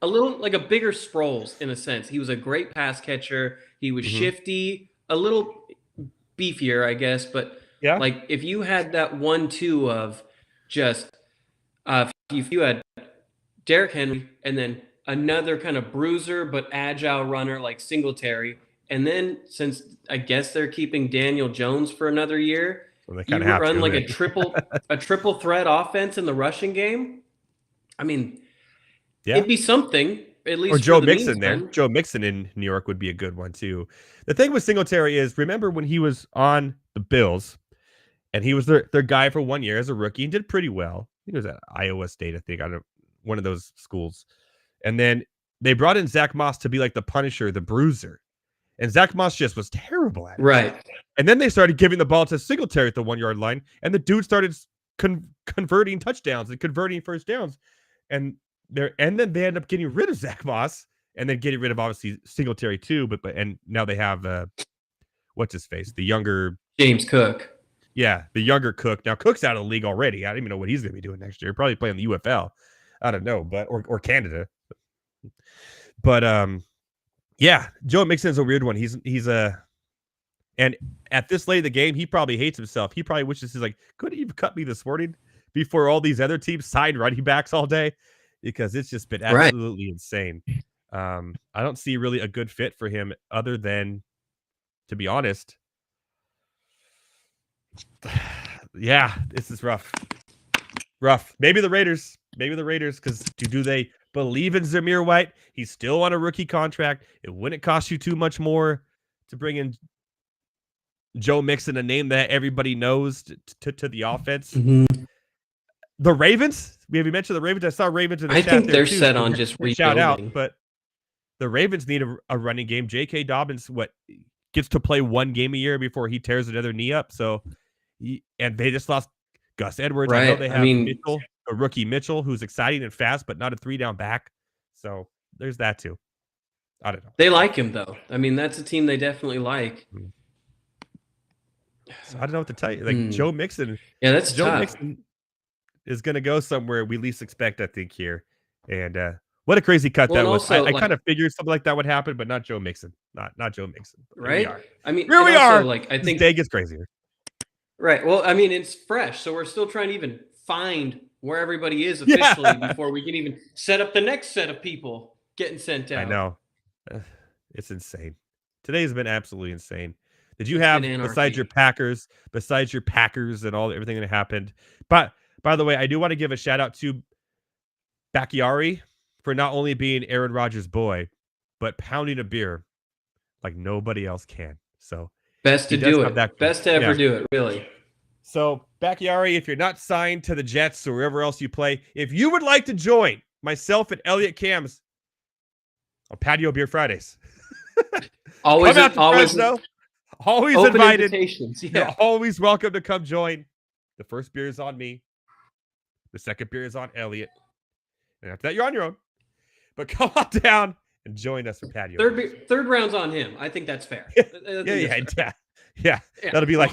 Speaker 5: little like a bigger Sproles in a sense. He was a great pass catcher. He was shifty, a little beefier, I guess, but. Yeah. Like if you had that 1-2 of just if you had Derrick Henry and then another kind of bruiser but agile runner like Singletary, and then since I guess they're keeping Daniel Jones for another year, you run like a triple threat offense in the rushing game. I mean, it'd be something. At least
Speaker 1: or Joe Mixon there. Joe Mixon in New York would be a good one too. The thing with Singletary is, remember when he was on the Bills and he was their guy for 1 year as a rookie and did pretty well. He was at Iowa State, I think, on one of those schools. And then they brought in Zach Moss to be like the Punisher, the bruiser. And Zach Moss just was terrible at it.
Speaker 5: Right.
Speaker 1: And then they started giving the ball to Singletary at the 1 yard line, and the dude started converting touchdowns and converting first downs. And then they ended up getting rid of Zach Moss and then getting rid of obviously Singletary too. But now they have what's his face, the younger
Speaker 5: James Cook.
Speaker 1: Yeah, the younger Cook. Now Cook's out of the league already. I don't even know what he's going to be doing next year. Probably playing the UFL. I don't know, but or Canada. But yeah, Joe Mixon's a weird one. He's And at this late in the game, he probably hates himself. He probably wishes he's like, couldn't you cut me this morning before all these other teams signed running backs all day? Because it's just been absolutely insane. I don't see really a good fit for him other than, to be honest, yeah, this is rough. Maybe the Raiders, because do they believe in Zamir White? He's still on a rookie contract. It wouldn't cost you too much more to bring in Joe Mixon, a name that everybody knows, to the offense.
Speaker 5: Mm-hmm.
Speaker 1: The Ravens, we mentioned the Ravens. I saw Ravens in the chat.
Speaker 5: I think they're
Speaker 1: too,
Speaker 5: set on just rebuilding. Shout out,
Speaker 1: but the Ravens need a running game. J.K. Dobbins gets to play one game a year before he tears another knee up. So, and they just lost Gus Edwards.
Speaker 5: Right.
Speaker 1: I know they have Mitchell, a rookie Mitchell, who's exciting and fast, but not a 3-down back. So there's that too. I don't know.
Speaker 5: They like him though. I mean, that's a team they definitely like.
Speaker 1: So I don't know what to tell you. Like Joe Mixon.
Speaker 5: Yeah, that's
Speaker 1: Joe
Speaker 5: tough.
Speaker 1: Mixon is going to go somewhere we least expect, I think, here. And what a crazy cut that was.
Speaker 5: Also,
Speaker 1: I kind of figured something like that would happen, but not Joe Mixon. Not Joe Mixon.
Speaker 5: Right?
Speaker 1: I mean, here we
Speaker 5: also,
Speaker 1: are.
Speaker 5: Like, I think
Speaker 1: this day gets crazier.
Speaker 5: Right. Well, I mean, it's fresh, so we're still trying to even find where everybody is officially before we can even set up the next set of people getting sent out.
Speaker 1: I know. It's insane. Today's been absolutely insane. Did you have, besides your Packers and everything that happened? But by the way, I do want to give a shout out to Bakhtiari for not only being Aaron Rodgers' boy, but pounding a beer like nobody else can. So
Speaker 5: best to do it. Best to ever do it, really.
Speaker 1: So Bakhtiari, if you're not signed to the Jets or wherever else you play, if you would like to join myself and Elliot Cams on Patio Beer Fridays,
Speaker 5: always
Speaker 1: invited.
Speaker 5: Yeah.
Speaker 1: You're always welcome to come join. The first beer is on me. The second beer is on Elliot. And after that, you're on your own. But come on down and join us for Patio.
Speaker 5: Third round's on him. I think that's fair.
Speaker 1: Yeah. That'll be like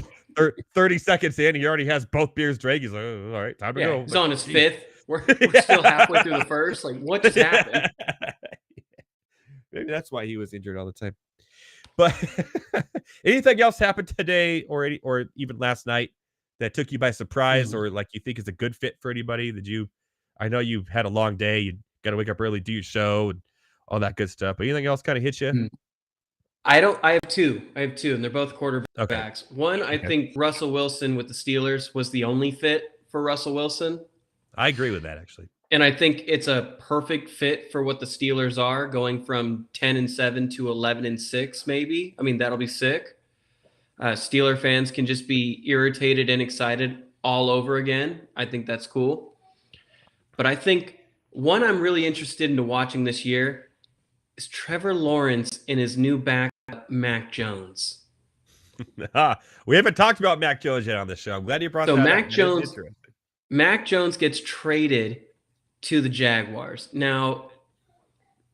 Speaker 1: 30 seconds in. He already has both beers drank. He's like, oh, all right, time to go.
Speaker 5: He's on his fifth. We're still halfway through the first. Like, what just happened?
Speaker 1: Maybe that's why he was injured all the time. But anything else happened today or even last night that took you by surprise or like you think is a good fit for anybody? I know you've had a long day. You got to wake up early, do your show and all that good stuff. But anything else kind of hit you?
Speaker 5: I have two, and they're both quarterbacks. Okay. One, I think Russell Wilson with the Steelers was the only fit for Russell Wilson.
Speaker 1: I agree with that, actually.
Speaker 5: And I think it's a perfect fit for what the Steelers are, going from 10-7 to 11-6, maybe. I mean, that'll be sick. Steeler fans can just be irritated and excited all over again. I think that's cool. But I think one I'm really interested into watching this year is Trevor Lawrence and his new backup, Mac Jones.
Speaker 1: We haven't talked about Mac Jones yet on the show. I'm glad you brought that up.
Speaker 5: Mac Jones gets traded to the Jaguars. Now,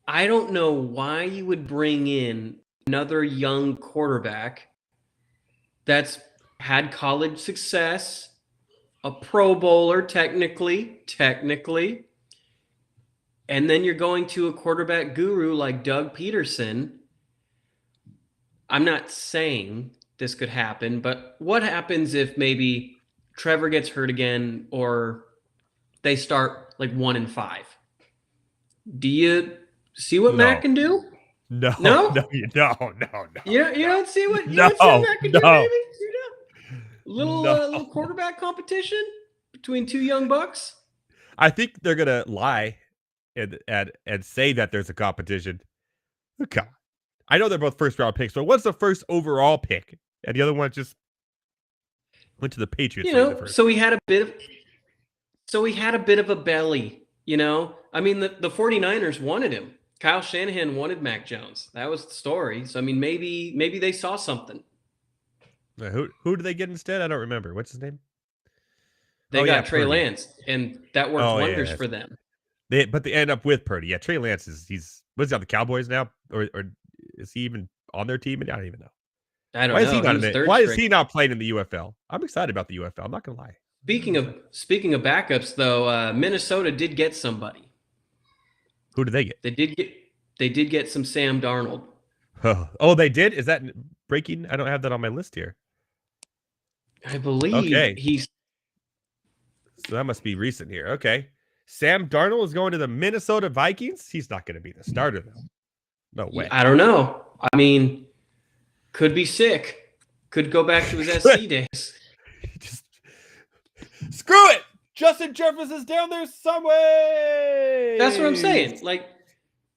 Speaker 5: I don't know why you would bring in another young quarterback that's had college success, a Pro Bowler technically, and then you're going to a quarterback guru like Doug Peterson. I'm not saying this could happen, but what happens if maybe Trevor gets hurt again or they start like 1-5? Do you see what Mac can do?
Speaker 1: No. You don't
Speaker 5: see what
Speaker 1: Mac
Speaker 5: can do, maybe? Little quarterback competition between two young bucks.
Speaker 1: I think they're gonna lie and say that there's a competition. Okay. I know they're both first round picks, but what's the first overall pick? And the other one just went to the Patriots.
Speaker 5: So he had a bit of a belly, I mean, the 49ers wanted him. Kyle Shanahan wanted Mac Jones. That was the story. So I mean, maybe they saw something.
Speaker 1: Who did they get instead? I don't remember. What's his name?
Speaker 5: They got Trey Lance, and that worked wonders for them.
Speaker 1: But they end up with Purdy. Yeah, Trey Lance was he on the Cowboys now, or is he even on their team? I don't even know.
Speaker 5: I don't know.
Speaker 1: Why is he not playing in the UFL? I'm excited about the UFL. I'm not gonna lie.
Speaker 5: Speaking of backups, though, Minnesota did get somebody.
Speaker 1: Who did they get?
Speaker 5: They did get some Sam Darnold.
Speaker 1: Oh, they did? Is that breaking? I don't have that on my list here.
Speaker 5: I believe he's.
Speaker 1: So that must be recent here. Okay. Sam Darnold is going to the Minnesota Vikings. He's not going to be the starter, though. No way.
Speaker 5: I don't know. I mean, could be sick. Could go back to his SC days.
Speaker 1: Just screw it. Justin Jefferson's down there somewhere.
Speaker 5: That's what I'm saying. Like,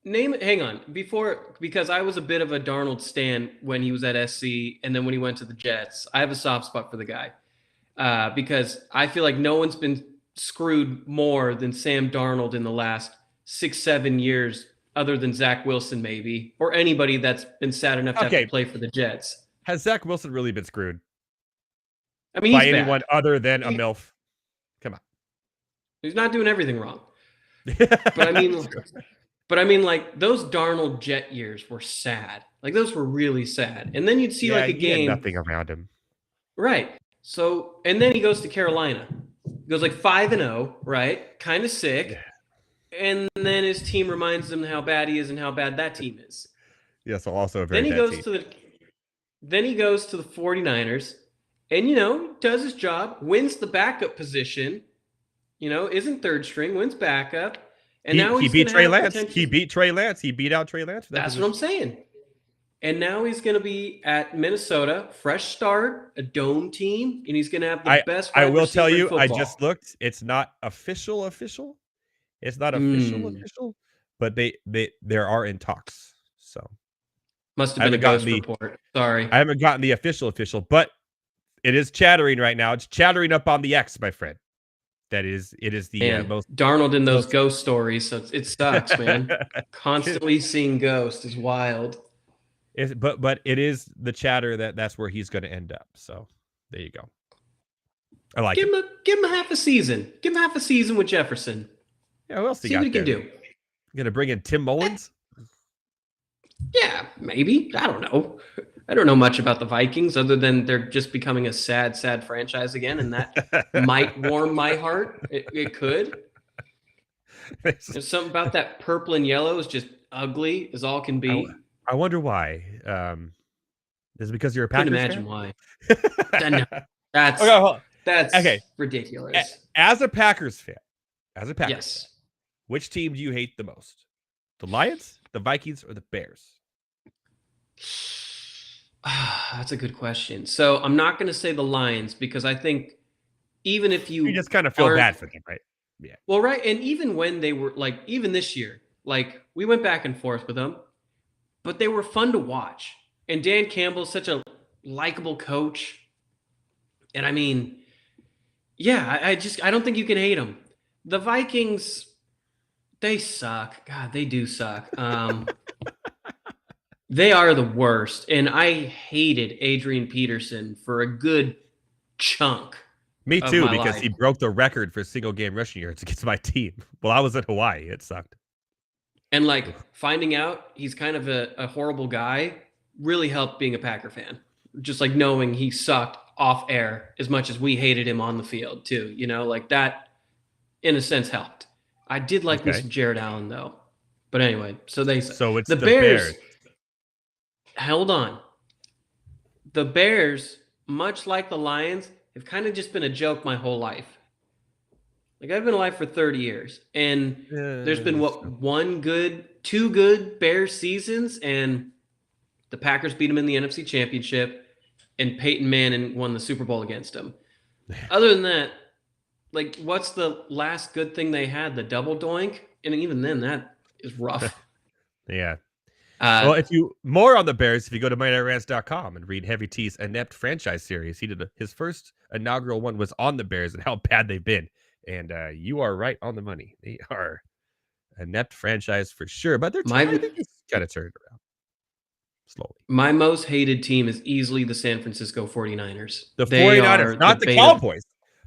Speaker 5: name it. Hang on. Because I was a bit of a Darnold stan when he was at SC, and then when he went to the Jets. I have a soft spot for the guy because I feel like no one's been screwed more than Sam Darnold in the last 6-7 years, other than Zach Wilson, maybe, or anybody that's been sad enough to have to play for the Jets.
Speaker 1: Has Zach Wilson really been screwed?
Speaker 5: I mean,
Speaker 1: by anyone other than a MILF? Come on.
Speaker 5: He's not doing everything wrong. But I mean, like, those Darnold Jet years were sad. Like, those were really sad. And then you'd see like a game.
Speaker 1: Nothing around him.
Speaker 5: Right. So, and then he goes to Carolina. He goes like 5-0, right? Kind of sick. And then his team reminds him how bad he is and how bad that team is.
Speaker 1: Yeah, so also a very
Speaker 5: then he goes to the 49ers and, does his job, wins the backup position, isn't third string, wins backup. And now
Speaker 1: he beat Trey Lance. He beat Trey Lance. He beat out Trey Lance.
Speaker 5: That's what I'm saying. And now he's going to be at Minnesota, fresh start, a dome team, and he's going to have the best.
Speaker 1: I will tell you, I just looked. It's not official. It's not official, but there are in talks. So
Speaker 5: must have been a ghost report. Sorry,
Speaker 1: I haven't gotten the official, but it is chattering right now. It's chattering up on the X, my friend. It is the most
Speaker 5: Darnold in those ghost stories. So it sucks, man. Constantly seeing ghosts is wild.
Speaker 1: But it is the chatter that's where he's going to end up. So there you go. I like
Speaker 5: give him half a season. Give him half a season with Jefferson.
Speaker 1: Yeah, who else
Speaker 5: see what he can do.
Speaker 1: You going to bring in Tim Mullins?
Speaker 5: Yeah, maybe. I don't know. I don't know much about the Vikings other than they're just becoming a sad, sad franchise again, and that might warm my heart. It could. There's something about that purple and yellow is just ugly as all can be.
Speaker 1: I wonder why. Is it because you're a Packers fan?
Speaker 5: Couldn't imagine why. That's
Speaker 1: okay.
Speaker 5: Ridiculous.
Speaker 1: As a Packers fan,
Speaker 5: yes.
Speaker 1: Which team do you hate the most? The Lions, the Vikings, or the Bears?
Speaker 5: That's a good question. So I'm not going to say the Lions because I think even if you
Speaker 1: just kind of feel bad for them, right? Yeah.
Speaker 5: Well, right. And even when they were like, even this year, like we went back and forth with them, but they were fun to watch. And Dan Campbell's such a likable coach. And I mean, yeah, I don't think you can hate them. The Vikings, they suck. God, they do suck. They are the worst. And I hated Adrian Peterson for a good chunk.
Speaker 1: Me too, because he broke the record for single game rushing yards against my team. Well, I was in Hawaii. It sucked.
Speaker 5: And like finding out he's kind of a horrible guy really helped being a Packer fan. Just like knowing he sucked off air as much as we hated him on the field too. Like that in a sense helped. I did like me some Jared Allen though. But anyway, so it's the Bears. Hold on. The Bears, much like the Lions, have kind of just been a joke my whole life. Like I've been alive for 30 years and there's been two good Bears seasons and the Packers beat them in the NFC Championship and Peyton Manning won the Super Bowl against them. Other than that, like what's the last good thing they had? The double doink? And even then that is rough.
Speaker 1: Yeah. Well, if you more on the Bears, if you go to MoneyNightRants.com and read Heavy T's Inept franchise series, he did his first inaugural one was on the Bears and how bad they've been. And you are right on the money. They are a inept franchise for sure, but they're I think it's kind of turned around slowly.
Speaker 5: My most hated team is easily the San Francisco 49ers.
Speaker 1: The 49ers, not the Cowboys.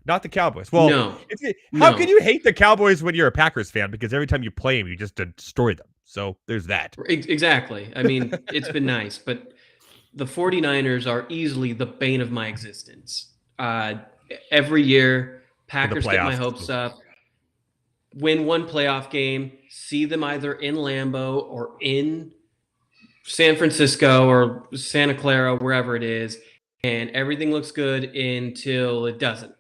Speaker 1: Not the Cowboys. Well,
Speaker 5: no.
Speaker 1: How can you hate the Cowboys when you're a Packers fan? Because every time you play them, you just destroy them. So there's that.
Speaker 5: Exactly. I mean, it's been nice, but the 49ers are easily the bane of my existence. Every year, Packers get my hopes up, win one playoff game, see them either in Lambeau or in San Francisco or Santa Clara, wherever it is, and everything looks good until it doesn't.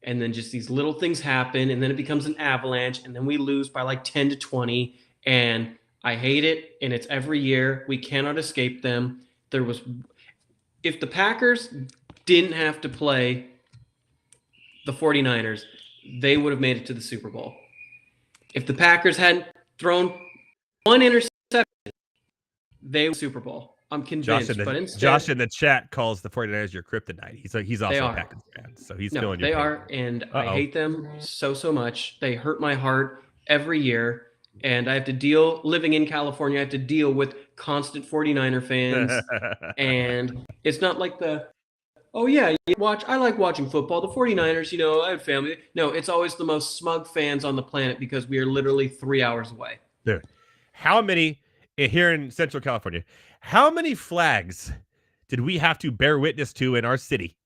Speaker 5: And then just these little things happen, and then it becomes an avalanche, and then we lose by like 10 to 20. And I hate it, and it's every year. We cannot escape them. If the Packers didn't have to play the 49ers, they would have made it to the Super Bowl. If the Packers hadn't thrown one interception, they won the Super Bowl. I'm convinced.
Speaker 1: Josh in the chat calls the 49ers your kryptonite. He's also a Packers fan, so he's feeling your pain.
Speaker 5: They are, and I hate them so much. They hurt my heart every year, and I have to deal, living in California, I have to deal with constant 49er fans, and it's not like I like watching football. The 49ers, I have family. No, it's always the most smug fans on the planet because we are literally 3 hours away.
Speaker 1: Dude, how many here in Central California? How many flags did we have to bear witness to in our city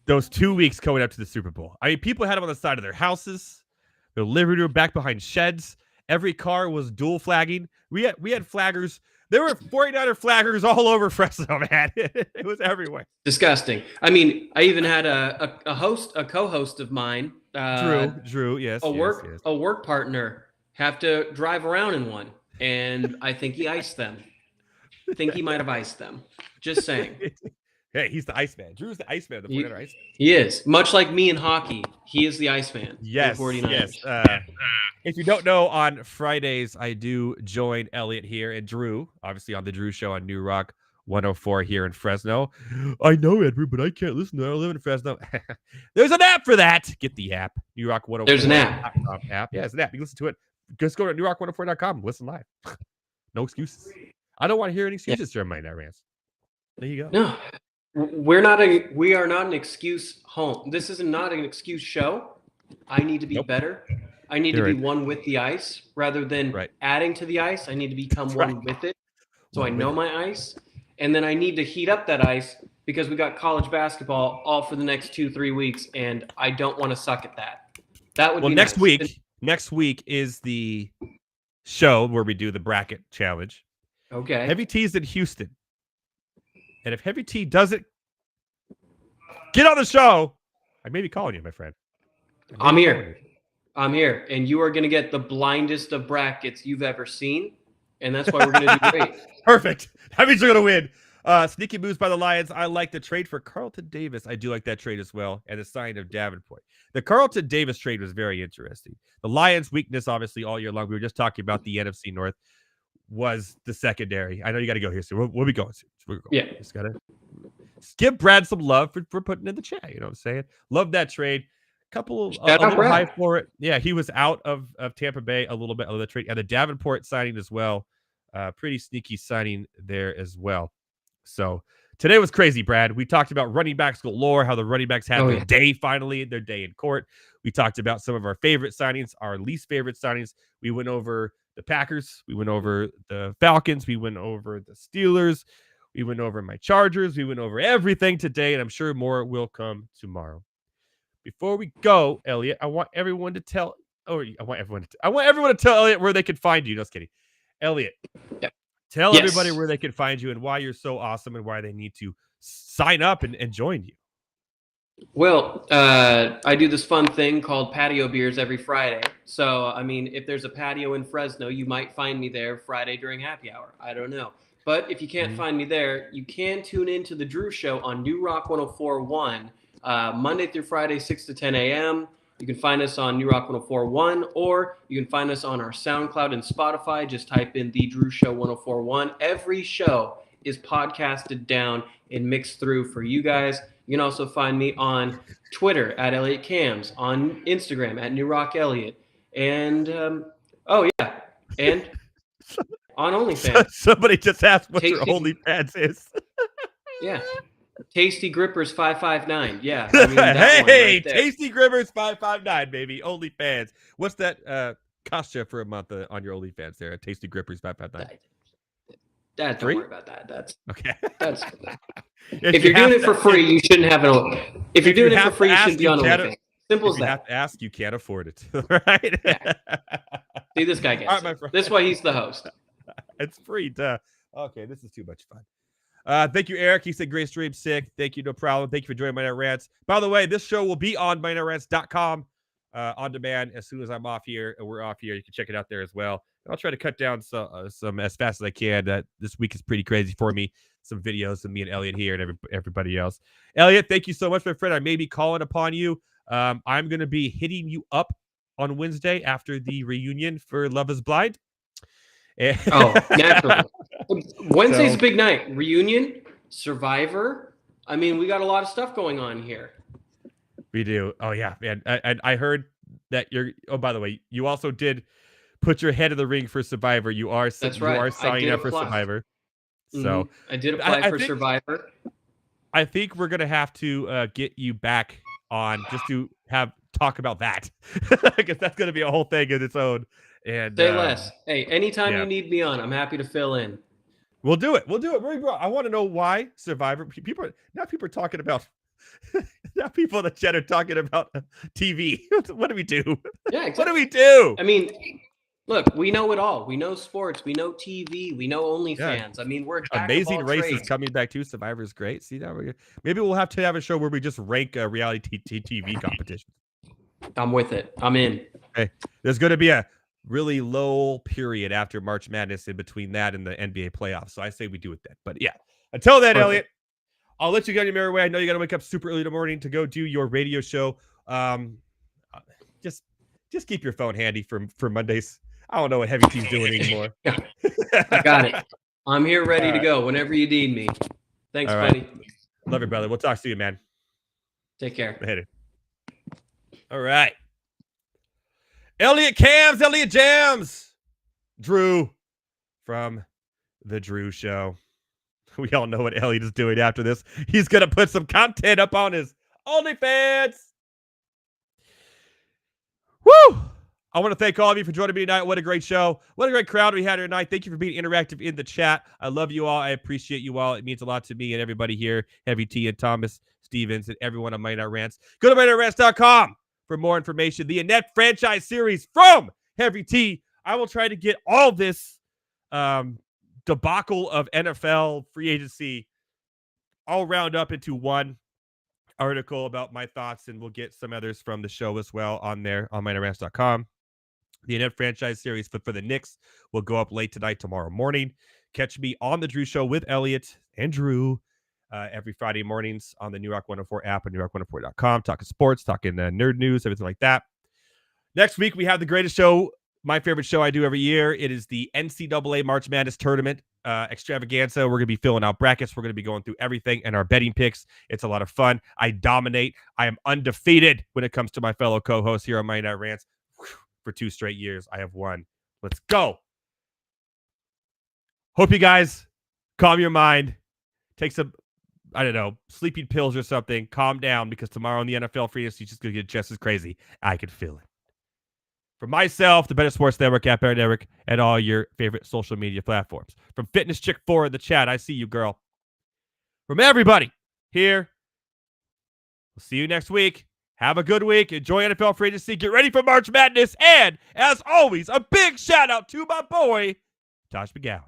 Speaker 1: those 2 weeks going up to the Super Bowl? I mean, people had them on the side of their houses, their living room, back behind sheds. Every car was dual flagging. We had flaggers. There were 49er flaggers all over Fresno, man. It was everywhere.
Speaker 5: Disgusting. I mean, I even had a co-host of mine,
Speaker 1: Drew, yes,
Speaker 5: a work partner, have to drive around in one, and I think he iced them. I think he might have iced them. Just saying.
Speaker 1: Hey, he's the Iceman. Drew's the Iceman. The 49er Iceman.
Speaker 5: He is. Much like me in hockey, he is the Iceman.
Speaker 1: Yes.
Speaker 5: 49ers.
Speaker 1: Yes. If you don't know, on Fridays, I do join Elliot here and Drew, obviously on the Drew Show on New Rock 104 here in Fresno. I know, Edward, but I can't listen to it. I live in Fresno. There's an app for that. Get the app. New Rock 104.
Speaker 5: There's an app.
Speaker 1: Yeah, it's an app. You can listen to it. Just go to newrock104.com. Listen live. No excuses. I don't want to hear any excuses during my night rants. There you go.
Speaker 5: No, we are not an excuse home. This is not an excuse show. I need to be better. I need to be one with the ice rather than adding to the ice. I need to become one with it. So I know my ice. And then I need to heat up that ice because we got college basketball all for the next 2-3 weeks. And I don't want to suck at that. That would be
Speaker 1: next
Speaker 5: nice.
Speaker 1: week. Next week is the show where we do the bracket challenge.
Speaker 5: Okay.
Speaker 1: Heavy T's in Houston. And if Heavy T doesn't get on the show, I may be calling you, my friend.
Speaker 5: I'm here. And you are going to get the blindest of brackets you've ever seen. And that's why we're going to do great.
Speaker 1: Perfect. That means you're going to win. Sneaky moves by the Lions. I like the trade for Carlton Davis. I do like that trade as well. And the sign of Davenport. The Carlton Davis trade was very interesting. The Lions' weakness, obviously, all year long, we were just talking about the NFC North, was the secondary. I know you got to go here soon. We'll be going soon.
Speaker 5: Yeah.
Speaker 1: Just got to give Brad some love for putting in the chat. You know what I'm saying? Love that trade. A little high for it. Yeah, he was out of Tampa Bay a little bit of the trade. And the Davenport signing as well. Pretty sneaky signing there as well. So today was crazy, Brad. We talked about running backs galore, how the running backs had their day finally, their day in court. We talked about some of our favorite signings, our least favorite signings. We went over the Packers. We went over the Falcons. We went over the Steelers. We went over my Chargers. We went over everything today, and I'm sure more will come tomorrow. Before we go, Elliot, I want everyone to tell Elliot where they can find you. No, just kidding. Elliot, tell everybody where they can find you and why you're so awesome and why they need to sign up and join you.
Speaker 5: Well, I do this fun thing called patio beers every Friday. So, I mean, if there's a patio in Fresno, you might find me there Friday during happy hour. I don't know. But if you can't find me there, you can tune in to the Drew Show on New Rock 104.1, Monday through Friday, 6 to 10 a.m. You can find us on New Rock 104.1, or you can find us on our SoundCloud and Spotify. Just type in The Drew Show 104.1. Every show is podcasted down and mixed through for you guys. You can also find me on Twitter at Elliot Cams, on Instagram at New Rock Elliot, and and on OnlyFans.
Speaker 1: Somebody just asked what your OnlyFans is.
Speaker 5: Yeah. Tasty Grippers 559. Yeah. I mean,
Speaker 1: hey, Tasty Grippers 559, baby. OnlyFans. What's that cost you for a month on your OnlyFans there? Tasty Grippers 559.
Speaker 5: Don't worry about that. That's
Speaker 1: okay.
Speaker 5: That's if you're doing it for free, you shouldn't have an. If you're doing it for free, you shouldn't be on OnlyFans. Simple as that.
Speaker 1: You have to ask, you can't afford it, right?
Speaker 5: Yeah. See, this guy gets it. This is why he's the host.
Speaker 1: It's free to Okay, this is too much fun. Thank you, Eric. He said, great stream, sick. Thank you, no problem. Thank you for joining Monday Night Rants. By the way, this show will be on MondayNightRants.com on demand as soon as I'm off here and we're off here. You can check it out there as well. I'll try to cut down some as fast as I can. This week is pretty crazy for me. Some videos of me and Elliot here and everybody else. Elliot, thank you so much, my friend. I may be calling upon you. I'm going to be hitting you up on Wednesday after the reunion for Love is Blind.
Speaker 5: Oh, naturally. Wednesday's a big night. Reunion, Survivor. I mean, we got a lot of stuff going on here.
Speaker 1: We do. Oh, yeah, man. I heard that you're... Oh, by the way, you also did put your head in the ring for Survivor. That's right. You are signing up for Survivor. So
Speaker 5: I did apply for Survivor.
Speaker 1: I think we're going to have to get you back on just to talk about that. Because that's going to be a whole thing in its own. And
Speaker 5: say less. Hey, anytime you need me on, I'm happy to fill in.
Speaker 1: We'll do it. Bro, I want to know why Survivor. People are talking about. Now people in the chat are talking about TV. What do we do?
Speaker 5: Yeah, exactly.
Speaker 1: What do we do?
Speaker 5: I mean, look, we know it all. We know sports. We know TV. We know OnlyFans. Yeah. I mean, we're
Speaker 1: Amazing Races coming back too. Survivor is great. See that? Maybe we'll have to have a show where we just rank reality TV competitions.
Speaker 5: I'm with it. I'm in.
Speaker 1: Okay, there's going to be a really low period after March Madness in between that and the NBA playoffs. So I say we do it then. But yeah, until then, Elliot, I'll let you go on your merry way. I know you got to wake up super early in the morning to go do your radio show. Just keep your phone handy for Mondays. I don't know what Heavy T's doing anymore.
Speaker 5: I got it. I'm here ready to go whenever you need me. Thanks, buddy.
Speaker 1: Love you, brother. We'll talk to you, man.
Speaker 5: Take care.
Speaker 1: Later. All right. Elliot Cams, Elliot Jams, Drew from The Drew Show. We all know what Elliot is doing after this. He's going to put some content up on his OnlyFans. Woo! I want to thank all of you for joining me tonight. What a great show. What a great crowd we had here tonight. Thank you for being interactive in the chat. I love you all. I appreciate you all. It means a lot to me and everybody here. Heavy T and Thomas Stevens and everyone on Monday Night Rants. Go to MondayNightRants.com for more information. The Annette franchise series from Heavy T. I will try to get all this debacle of NFL free agency all round up into one article about my thoughts, and we'll get some others from the show as well on there on MondayNightRants.com. The Annette franchise series for the Knicks will go up late tonight, tomorrow morning. Catch me on the Drew Show with Elliot and Drew every Friday mornings on the New Rock 104 app and NewRock104.com, talking sports, talking nerd news, everything like that. Next week, we have the greatest show, my favorite show I do every year. It is the NCAA March Madness Tournament extravaganza. We're going to be filling out brackets. We're going to be going through everything and our betting picks. It's a lot of fun. I dominate. I am undefeated when it comes to my fellow co-hosts here on Monday Night Rants. For 2 straight years, I have won. Let's go. Hope you guys calm your mind. Take some, I don't know, sleeping pills or something. Calm down, because tomorrow in the NFL free agency is just going to get just as crazy. I can feel it. For myself, the Better Sports Network, at Better Network, and all your favorite social media platforms. From Fitness Chick 4 in the chat, I see you, girl. From everybody here, we'll see you next week. Have a good week. Enjoy NFL free agency. Get ready for March Madness. And, as always, a big shout out to my boy, Tosh McGowan.